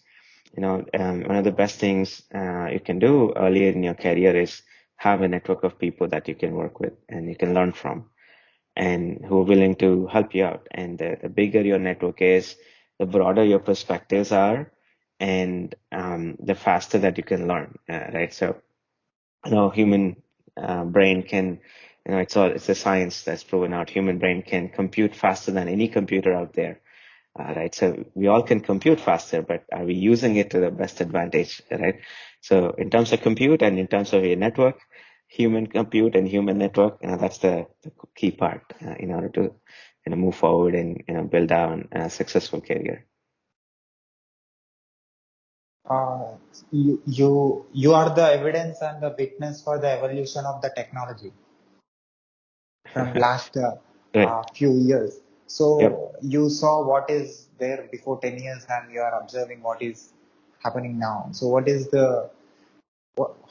One of the best things you can do earlier in your career is have a network of people that you can work with and you can learn from and who are willing to help you out. And the bigger your network is, the broader your perspectives are, and the faster that you can learn, right? So, human brain can, it's a science that's proven out. Human brain can compute faster than any computer out there. Right. So we all can compute faster, but are we using it to the best advantage? Right. So in terms of compute and in terms of a network, human compute and human network, that's the key part in order to move forward and build down a successful career. uh, you are the evidence and the witness for the evolution of the technology from last Right. few years. Yep. So you saw what is there before 10 years, and you are observing what is happening now. So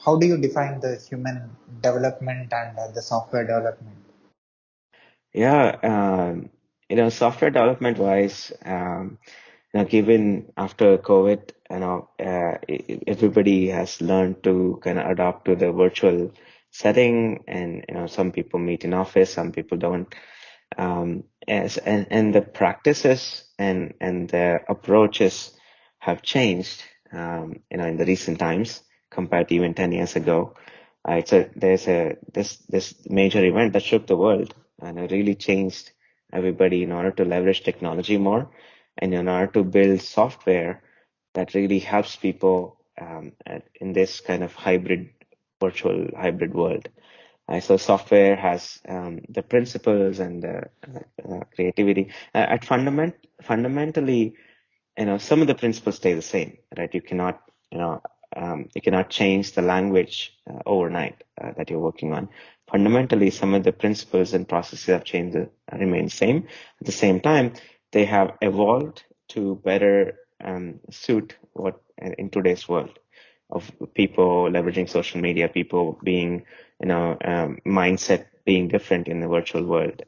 how do you define the human development and the software development? Yeah, software development wise, given after COVID, everybody has learned to kind of adapt to the virtual setting, and some people meet in office, some people don't. And the practices and the approaches have changed, in the recent times compared to even 10 years ago. There's this major event that shook the world, and it really changed everybody in order to leverage technology more, and in order to build software that really helps people in this kind of virtual hybrid world. So software has the principles and the creativity. Fundamentally, some of the principles stay the same, right? You know, you cannot change the language overnight that you're working on. Fundamentally, some of the principles and processes have changed, remain same. At the same time, they have evolved to better suit what in today's world of people leveraging social media, people being, mindset being different in the virtual world,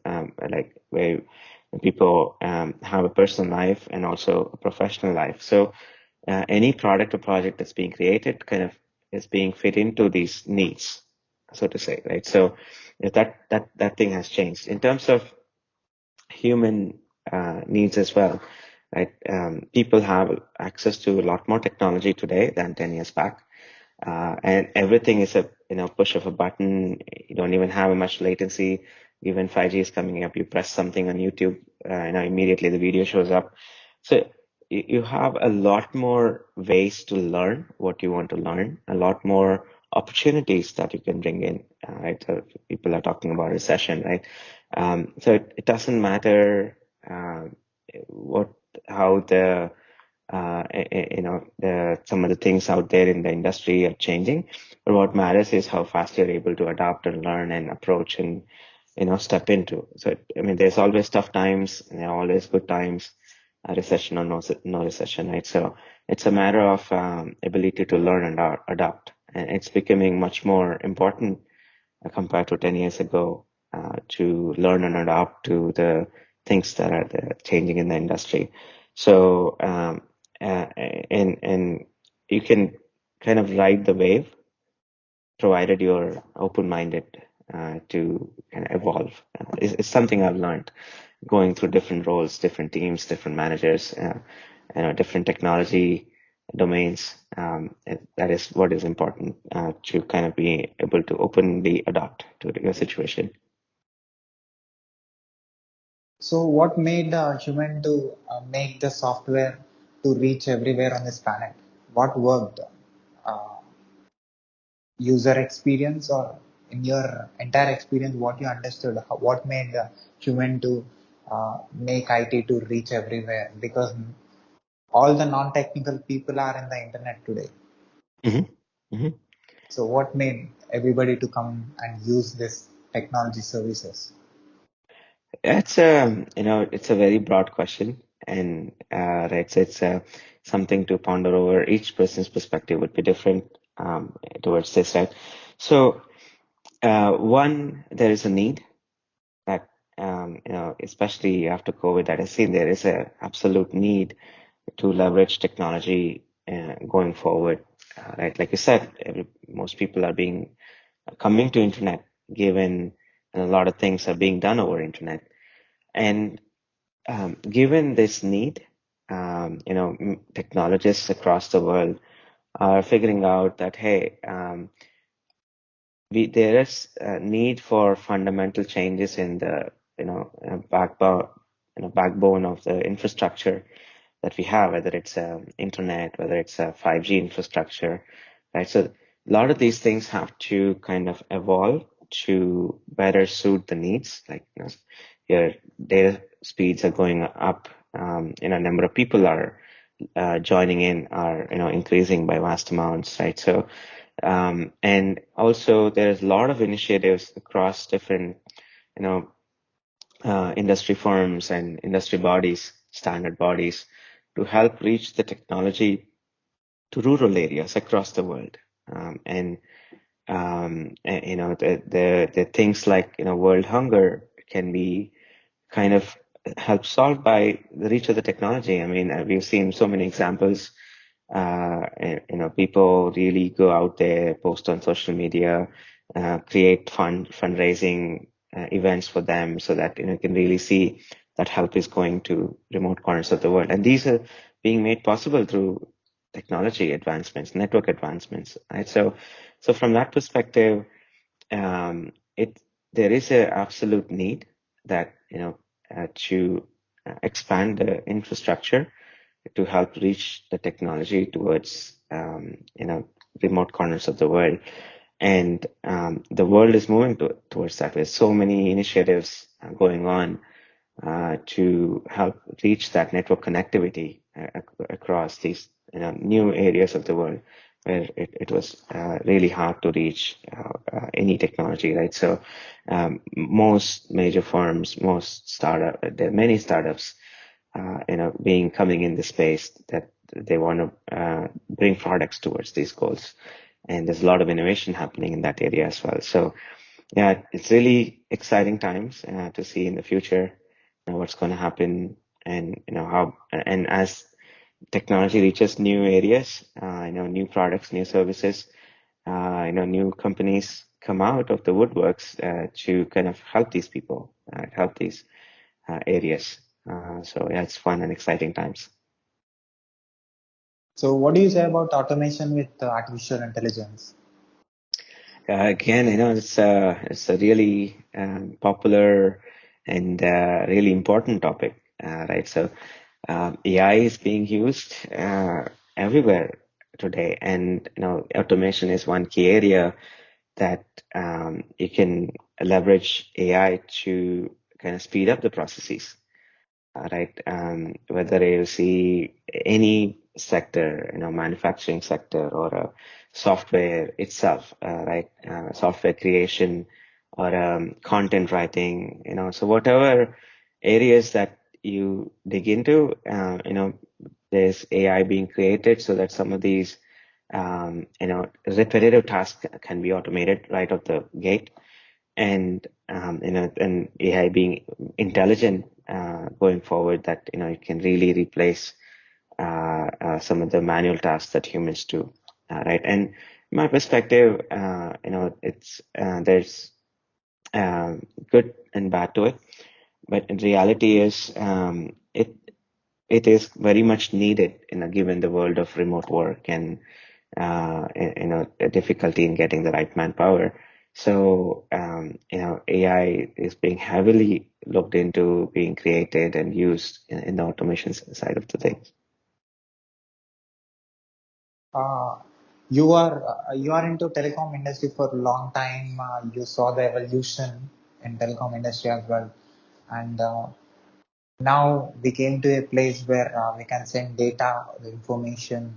like where people have a personal life and also a professional life. So any product or project that's being created kind of is being fit into these needs, so to say, right? So if that thing has changed in terms of human needs as well, right? People have access to a lot more technology today than 10 years back. And everything is a push of a button. You don't even have much latency. Even 5G is coming up. You press something on YouTube, immediately the video shows up. So you have a lot more ways to learn what you want to learn, a lot more opportunities that you can bring in, right? So people are talking about recession, right? So it doesn't matter what how the some of the things out there in the industry are changing, but what matters is how fast you're able to adapt and learn and approach and step into. So I mean, there's always tough times and there are always good times, a recession or no recession, right? So it's a matter of ability to learn and adapt, and it's becoming much more important compared to 10 years ago, to learn and adapt to the things that are changing in the industry. So, and you can kind of ride the wave provided you're open-minded to kind of evolve. It's something I've learned going through different roles, different teams, different managers, different technology domains. That is what is important to kind of be able to openly adapt to your situation. So what made human to make the software to reach everywhere on this planet? What worked? Uh, User experience, or in your entire experience, what you understood, what made human to make IT to reach everywhere? Because all the non-technical people are in the internet today. hmm hmm So what made everybody to come and use this technology services? it's a very broad question, and right, so it's something to ponder over. Each person's perspective would be different towards this, right? So, one, there is a need that especially after COVID, that I see there is a absolute need to leverage technology going forward. Right, like you said, most people are being coming to internet, given a lot of things are being done over internet, and given this need, technologists across the world are figuring out that, hey, there is a need for fundamental changes in the backbone of the infrastructure that we have, whether it's internet, whether it's a 5G infrastructure, right? So a lot of these things have to kind of evolve to better suit the needs. Like, your data speeds are going up. Number of people are joining in are increasing by vast amounts, right? So and also there's a lot of initiatives across different you know industry firms and industry bodies, standard bodies, to help reach the technology to rural areas across the world. And you know, the things like, you know, world hunger can be kind of helped solved by the reach of the technology. I mean, we've seen so many examples. And, you know, people really go out there, post on social media, create fundraising events for them, so that, you know, you can really see that help is going to remote corners of the world. And these are being made possible through technology advancements, network advancements, right? So from that perspective, it there is a absolute need that, you know, to expand the infrastructure to help reach the technology towards, you know, remote corners of the world. And the world is moving towards that. There's so many initiatives going on to help reach that network connectivity across these, you know, new areas of the world where it was really hard to reach any technology, right? So most major firms, there are many startups, you know, coming in the space that they want to bring products towards these goals. And there's a lot of innovation happening in that area as well. So yeah, it's really exciting times to see in the future, you know, what's going to happen, and, you know, how, and as technology reaches new areas, you know, new products, new services, you know, new companies come out of the woodworks to kind of help these people, help these areas. So yeah, it's fun and exciting times. So what do you say about automation with artificial intelligence? Again, you know, it's a really popular and really important topic, right? So AI is being used everywhere today, and, you know, automation is one key area that you can leverage AI to kind of speed up the processes, right? Whether you see any sector, you know, manufacturing sector or software itself, right? Software creation or content writing, you know, so whatever areas that you dig into, you know, there's AI being created so that some of these, you know, repetitive tasks can be automated right off the gate. And you know, and AI being intelligent going forward, that, you know, it can really replace some of the manual tasks that humans do, right? And my perspective, you know, it's there's good and bad to it, but in reality is it is very much needed, you know, given the world of remote work and you know, the difficulty in getting the right manpower. So you know, AI is being heavily looked into, being created and used in the automation side of the things. Uh, you are into telecom industry for a long time. You saw the evolution in telecom industry as well, and now we came to a place where we can send data, the information,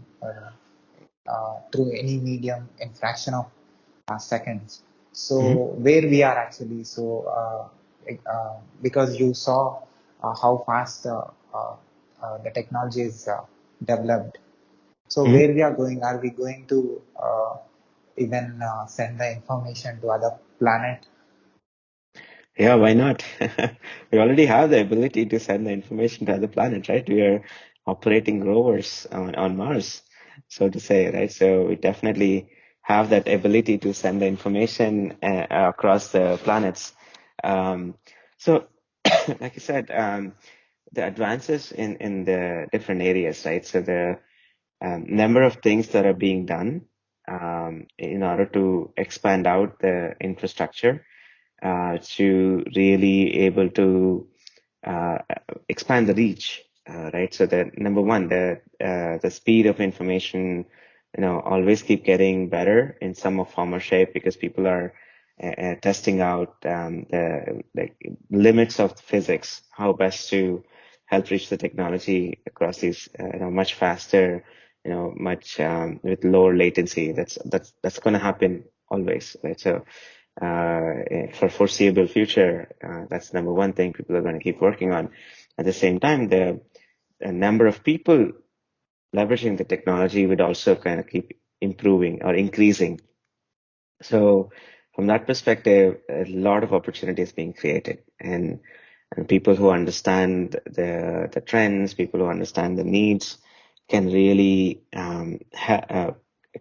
through any medium in fraction of seconds. So Hmm. where we are actually, so because you saw how fast the technology is developed. So Hmm. where we are going, are we going to even send the information to other planet? Yeah, why not? We already have the ability to send the information to other planets, right? We are operating rovers on Mars, so to say, right? So we definitely have that ability to send the information across the planets. Um, so, like I said, the advances in the different areas, right? So the number of things that are being done in order to expand out the infrastructure to really able to uh, expand the reach, right? So the number one, the speed of information, you know, always keep getting better in some form or shape, because people are testing out the like limits of physics, how best to help reach the technology across these, you know, much faster, you know, much with lower latency. That's going to happen always, right? So for foreseeable future, that's number one thing people are going to keep working on. At the same time, the number of people leveraging the technology would also kind of keep improving or increasing. So from that perspective, a lot of opportunities being created, and people who understand the trends, people who understand the needs, can really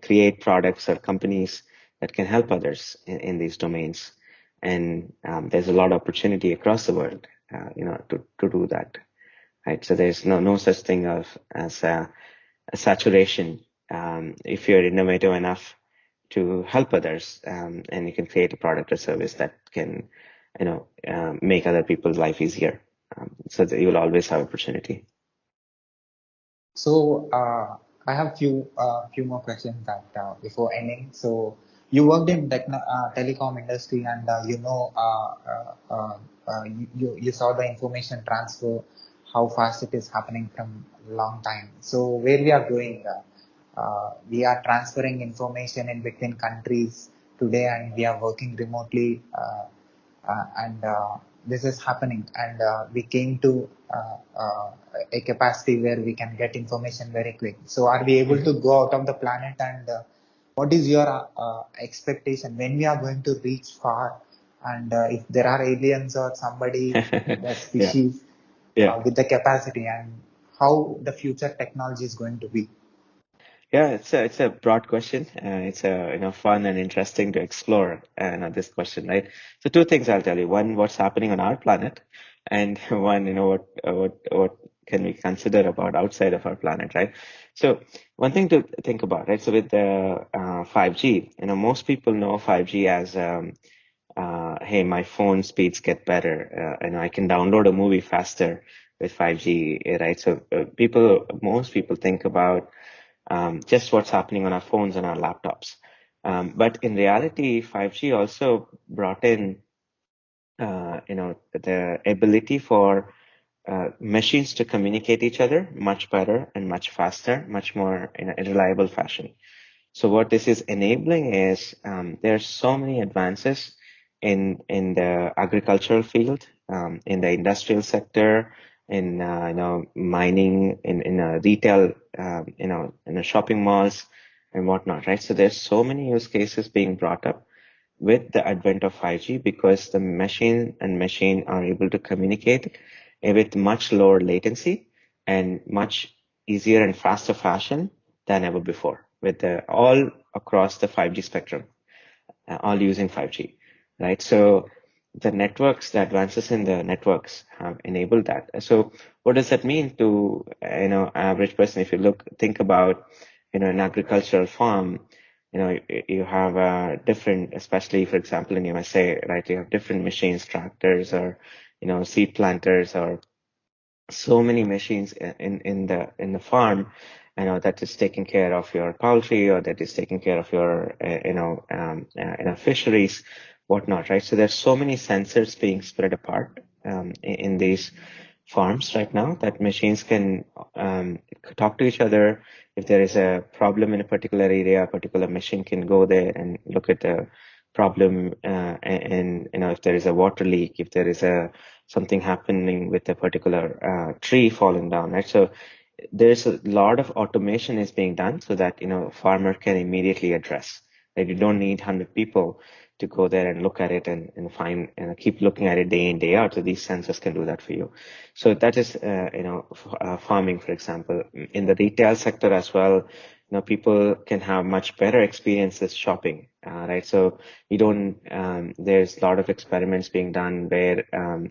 create products or companies that can help others in these domains. And there's a lot of opportunity across the world, to do that. Right. So there's no such thing as a saturation. If you're innovative enough to help others, and you can create a product or service that can, make other people's life easier. So that you will always have opportunity. So I have few more questions that before ending. So you worked in telecom industry, and you saw the information transfer, how fast it is happening from long time. So where we are going, we are transferring information in between countries today, and we are working remotely. And this is happening, and we came to a capacity where we can get information very quick. So are we able to go out of the planet, and what is your expectation when we are going to reach far, and if there are aliens or somebody, the Yeah, species yeah. with the capacity, and how the future technology is going to be? Yeah, it's a broad question. It's a fun and interesting to explore. This question, right? So two things I'll tell you. One, what's happening on our planet, and one, what can we consider about outside of our planet, right? So one thing to think about, right? So with the 5G, most people know 5G as hey, my phone speeds get better. And I can download a movie faster with 5G, right? So most people think about just what's happening on our phones and our laptops. But in reality, 5G also brought in, the ability for machines to communicate each other much better and much faster, much more in a reliable fashion. So what this is enabling is there are so many advances in the agricultural field, in the industrial sector, in mining, in retail, in the shopping malls and whatnot, right? So there's so many use cases being brought up with the advent of 5G because the machine and machine are able to communicate with much lower latency and much easier and faster fashion than ever before with all across the 5G spectrum, all using 5G, right? So the networks, the advances in the networks have enabled that. So what does that mean to, average person? If you think about, an agricultural farm, you have different, especially for example in USA, right? You have different machines, tractors or, seed planters or so many machines in the farm, that is taking care of your poultry or that is taking care of your fisheries, whatnot, right? So there's so many sensors being spread apart in these farms right now that machines can talk to each other. If there is a problem in a particular area, a particular machine can go there and look at the problem, and if there is a water leak, if there is a something happening with a particular tree falling down, right? So there's a lot of automation is being done so that farmer can immediately address that. You don't need 100 people to go there and look at it and find and keep looking at it day in day out. So these sensors can do that for you. So that is farming, for example. In the retail sector as well, people can have much better experiences shopping, right? So you don't there's a lot of experiments being done where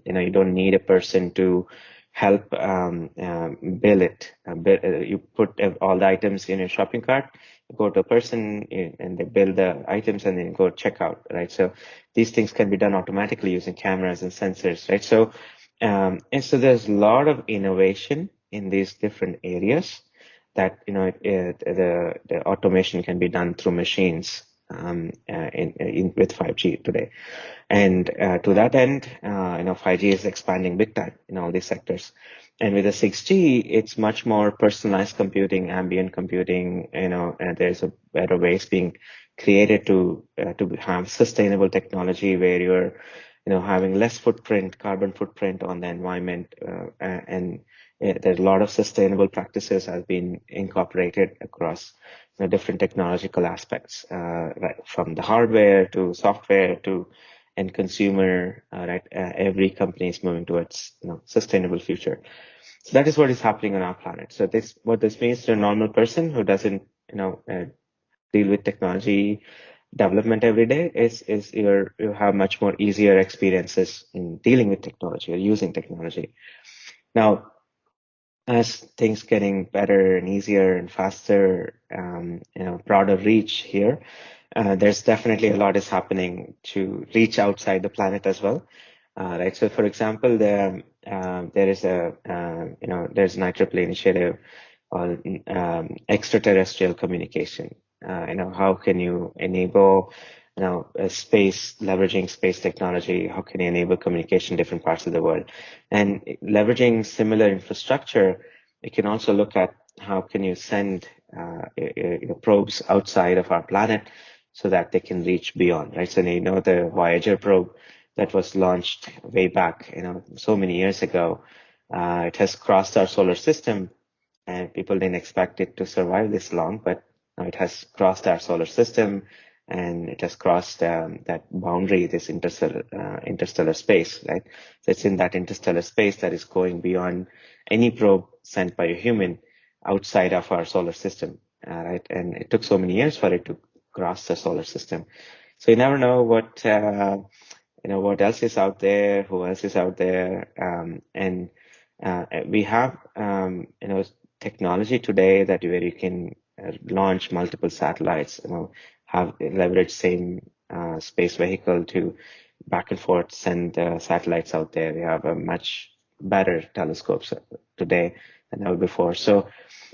you don't need a person to help bill it. You put all the items in your shopping cart, you go to a person and they bill the items and then go check out, right? So these things can be done automatically using cameras and sensors, right? So and so there's a lot of innovation in these different areas that the automation can be done through machines with 5G today. And to that end, 5G is expanding big time in all these sectors. And with the 6G, it's much more personalized computing, ambient computing, and there's a better ways being created to have sustainable technology where you're, having less carbon footprint on the environment, and There are a lot of sustainable practices have been incorporated across different technological aspects, right, from the hardware to software to end consumer, right? Every company is moving towards sustainable future. So that is what is happening on our planet. So what this means to a normal person who doesn't deal with technology development every day is you have much more easier experiences in dealing with technology or using technology. Now, as things getting better and easier and faster, broader reach here, there's definitely a lot is happening to reach outside the planet as well. Right. So, for example, there is there's an IEEE initiative on extraterrestrial communication. How can you enable, leveraging space technology? How can you enable communication in different parts of the world? And leveraging similar infrastructure, you can also look at how can you send probes outside of our planet so that they can reach beyond, right? So the Voyager probe that was launched way back, so many years ago, it has crossed our solar system, and people didn't expect it to survive this long, but now it has crossed our solar system, and it has crossed that boundary, this interstellar space, right? So it's in that interstellar space that is going beyond any probe sent by a human outside of our solar system, right? And it took so many years for it to cross the solar system. So you never know what else is out there, who else is out there, and we have technology today that where you can launch multiple satellites, have leverage same space vehicle to back and forth send satellites out there. We have a much better telescopes today than ever before. So,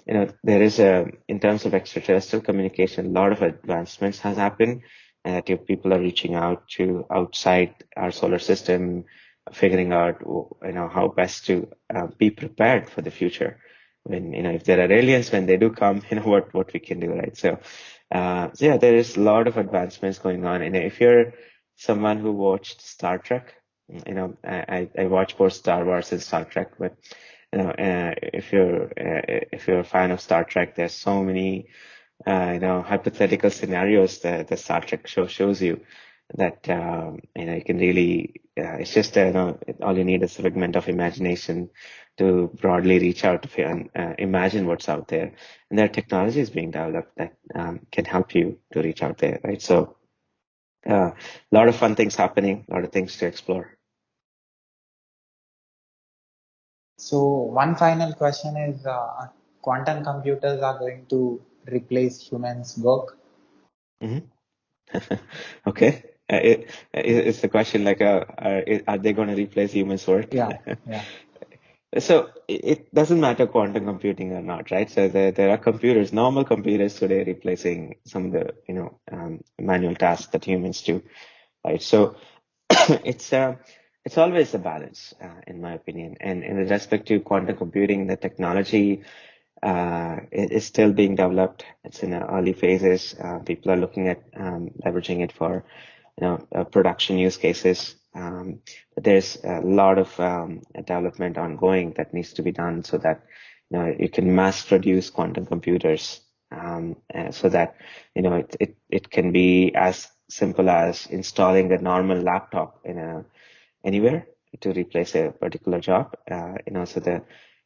there is in terms of extraterrestrial communication, a lot of advancements has happened, and that people are reaching out to outside our solar system, figuring out, how best to be prepared for the future. When, if there are aliens, when they do come, what we can do, right? So yeah, there is a lot of advancements going on. And if you're someone who watched Star Trek, I watch both Star Wars and Star Trek, but if you're a fan of Star Trek, there's so many hypothetical scenarios that the Star Trek show shows you that you can really it's just all you need is a figment of imagination to broadly reach out and imagine what's out there, and there are technologies being developed that can help you to reach out there, right? So a lot of fun things happening, a lot of things to explore. So one final question is, quantum computers are going to replace humans' work? Hmm. Okay. It's the question like, are they going to replace humans' work? Yeah, yeah. So it doesn't matter quantum computing or not, right? So there are computers, normal computers today replacing some of the, manual tasks that humans do, right? So it's uh, it's always a balance, in my opinion. And in respect to quantum computing, the technology is still being developed. It's in the early phases. People are looking at leveraging it for production use cases. But there's a lot of development ongoing that needs to be done so that you can mass produce quantum computers, so that it can be as simple as installing a normal laptop anywhere to replace a particular job. So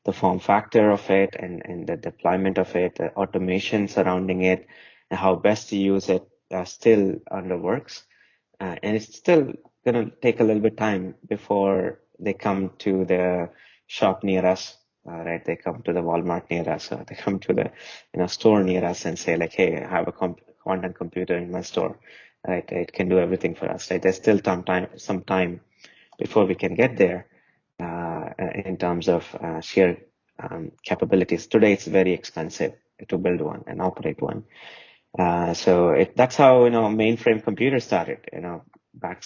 the form factor of it and the deployment of it, the automation surrounding it, and how best to use it still under works. And it's still going to take a little bit time before they come to the shop near us, right? They come to the Walmart near us, or they come to the store near us and say like, hey, I have a quantum computer in my store, right? It can do everything for us, right? There's still some time before we can get there in terms of sheer capabilities. Today, it's very expensive to build one and operate one. So that's how mainframe computers started. Back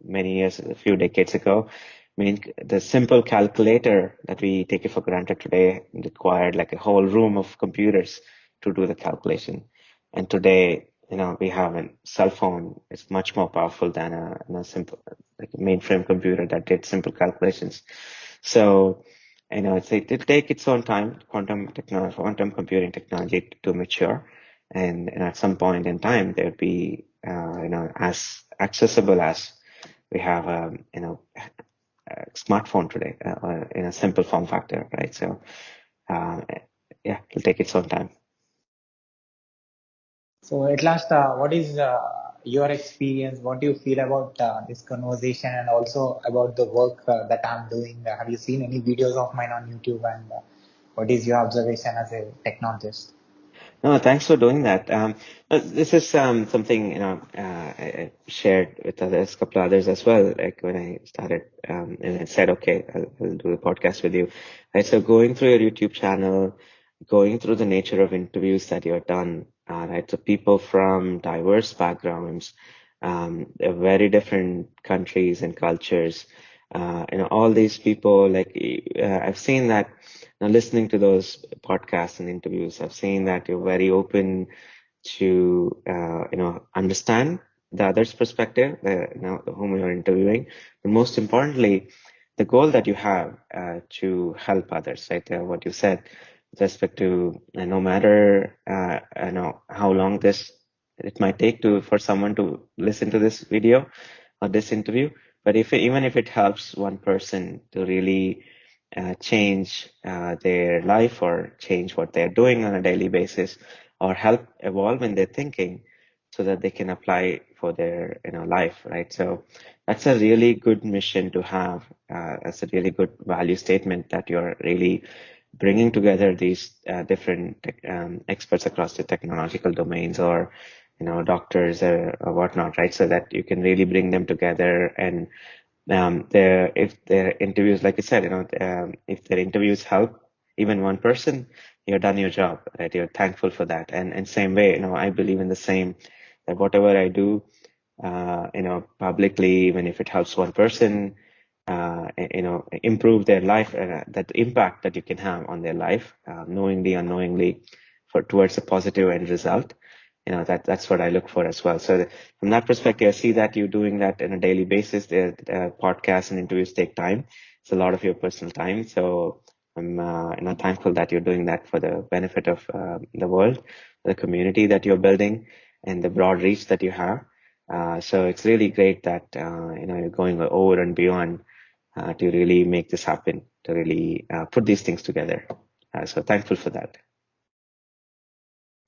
many years, a few decades ago. The simple calculator that we take it for granted today required like a whole room of computers to do the calculation. And today, we have a cell phone. It's much more powerful than a simple like a mainframe computer that did simple calculations. So it'll take its own time, quantum computing technology to mature. And at some point in time, there'll be, as accessible as we have, a smartphone today, in a simple form factor, right? So, uh, yeah, it'll take its own time. So at last, what is your experience? What do you feel about this conversation and also about the work that I'm doing? Have you seen any videos of mine on YouTube and what is your observation as a technologist? No, thanks for doing that. This is something I shared with others, a couple of others as well. Like when I started, and I said, okay, I'll do the podcast with you. Right, so going through your YouTube channel, going through the nature of interviews that you've done, right? So people from diverse backgrounds, very different countries and cultures. All these people, like I've seen that. Now, listening to those podcasts and interviews, I've seen that you're very open to, understand the other's perspective, whom you're interviewing, but most importantly, the goal that you have to help others, right? What you said with respect to, no matter, how long it might take for someone to listen to this video or this interview, but even if it helps one person to really change their life or change what they're doing on a daily basis or help evolve in their thinking so that they can apply for their life, right? So that's a really good mission to have. That's a really good value statement that you're really bringing together these different experts across the technological domains or doctors or whatnot, right? So that you can really bring them together and if their interviews, like I said, if their interviews help even one person, you've done your job, right? You're thankful for that. And same way, I believe in the same, that whatever I do, publicly, even if it helps one person, improve their life, that impact that you can have on their life, knowingly, unknowingly, towards a positive end result. That's what I look for as well. So from that perspective, I see that you're doing that on a daily basis. The podcasts and interviews take time. It's a lot of your personal time. So I'm, thankful that you're doing that for the benefit of the world, the community that you're building, and the broad reach that you have. So it's really great that you're going over and beyond to really make this happen, to really put these things together. So thankful for that.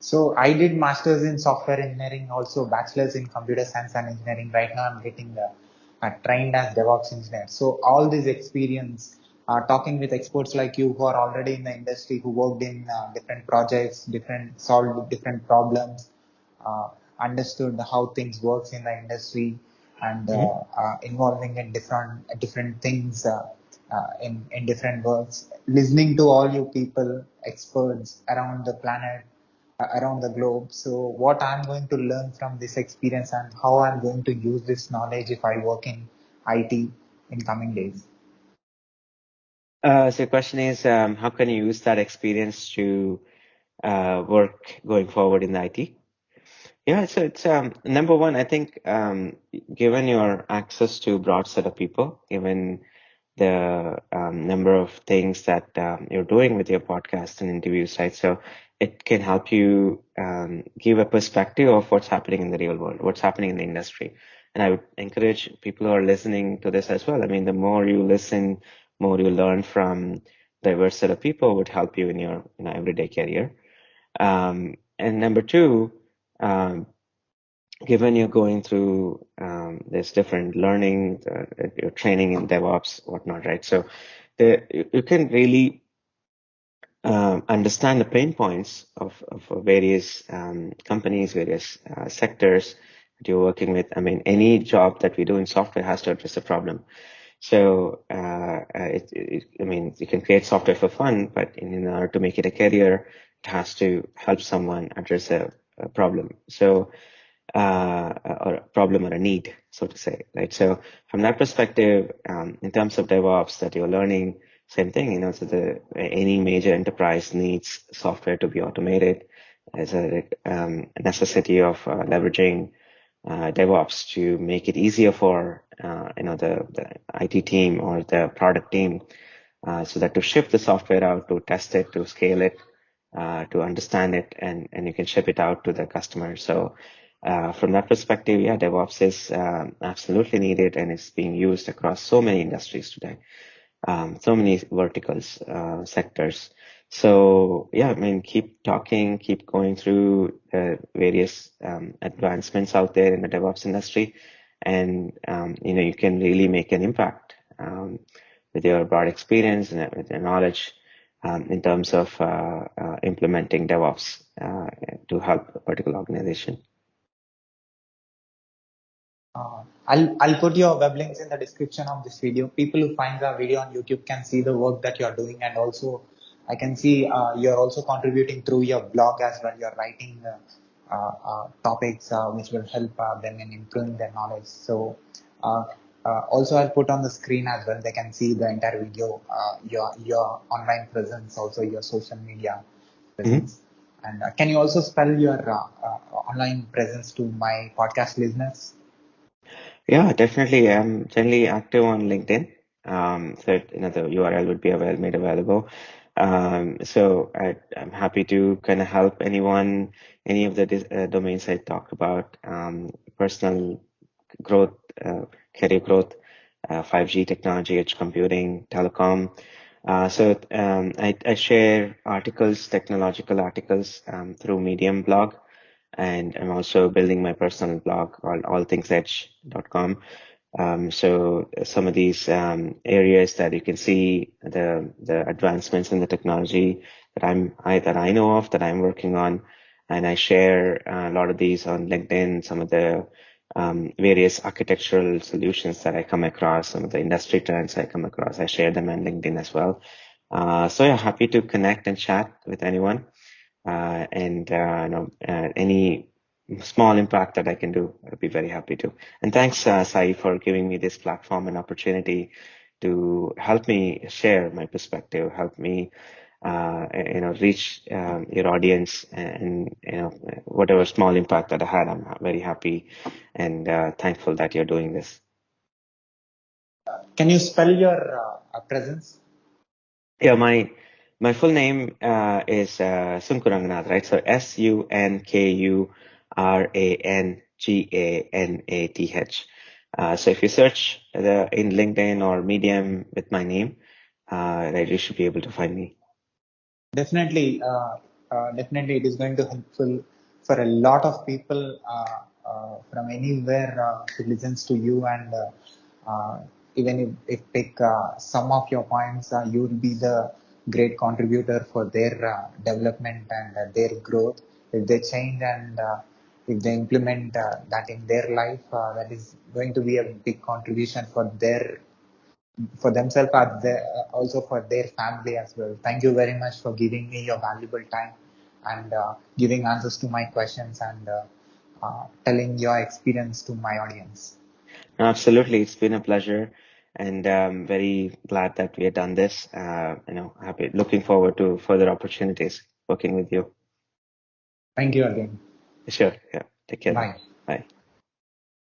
So I did masters in software engineering, also bachelor's in computer science and engineering. Right now I'm getting trained as DevOps engineer. So all this experience, talking with experts like you who are already in the industry, who worked in different projects, solved different problems, uh, understood how things works in the industry, and involving in different things in different works. Listening to all you people, experts around the planet, around the globe. So what I'm going to learn from this experience and how I'm going to use this knowledge if I work in IT in coming days. So the question is, how can you use that experience to work going forward in the IT? Yeah, so it's number one, I think, given your access to broad set of people, given the number of things that you're doing with your podcast and interviews, right? So it can help you give a perspective of what's happening in the real world, what's happening in the industry. And I would encourage people who are listening to this as well. I mean, the more you listen, more you learn from diverse set of people would help you in your everyday career. And number two, um, given you're going through this different learning, your training in DevOps, whatnot, right? So you can really understand the pain points of various companies, various sectors that you're working with. I mean, any job that we do in software has to address a problem. So, I mean, you can create software for fun, but in order to make it a career, it has to help someone address a problem. So, or a problem or a need, so to say, right? So from that perspective, in terms of DevOps that you're learning, same thing, so any major enterprise needs software to be automated as a necessity of leveraging DevOps to make it easier for, the IT team or the product team so that to ship the software out, to test it, to scale it, to understand it, and you can ship it out to the customer. So from that perspective, yeah, DevOps is absolutely needed and it's being used across so many industries today, so many verticals, sectors. So yeah, I mean, keep talking, keep going through various advancements out there in the DevOps industry, and you can really make an impact with your broad experience and with your knowledge in terms of implementing DevOps to help a particular organization. I'll put your web links in the description of this video. People who find the video on YouTube can see the work that you're doing, and also I can see you're also contributing through your blog as well. You're writing topics which will help them in improving their knowledge. So uh, also I'll put on the screen as well. They can see the entire video, your online presence, also your social media Mm-hmm. presence. And can you also spell your online presence to my podcast listeners? Yeah, definitely. I'm generally active on LinkedIn. So the URL would be made available. So I'm happy to kind of help anyone, any of the domains I talked about, personal growth, career growth, 5G technology, edge computing, telecom. I share articles, technological articles, through Medium blog, and I'm also building my personal blog called allthingsedge.com. So some of these areas that you can see the advancements in the technology that I know of, that I'm working on, and I share a lot of these on LinkedIn. Some of the various architectural solutions that I come across, some of the industry trends I come across, I share them on LinkedIn as well. So yeah, happy to connect and chat with anyone, and any small impact that I can do, I'd be very happy to. And thanks, Sai, for giving me this platform and opportunity to help me share my perspective, help me, reach your audience, and whatever small impact that I had, I'm very happy and thankful that you're doing this. Can you spell your presence? Yeah, my full name is Sunkuranganath, right? So Sunkuranganath. So if you search in LinkedIn or Medium with my name, right, you should be able to find me. Definitely, definitely, it is going to helpful for a lot of people from anywhere who listens to you, and even if pick some of your points, you will be the great contributor for their development and their growth. If they change and if they implement that in their life, that is going to be a big contribution for themselves and also for their family as well. Thank you very much for giving me your valuable time and giving answers to my questions and telling your experience to my audience. Absolutely, it's been a pleasure, and very glad that we have done this. Happy, looking forward to further opportunities working with you. Thank you again. Sure, yeah. Take care then. Bye. Bye.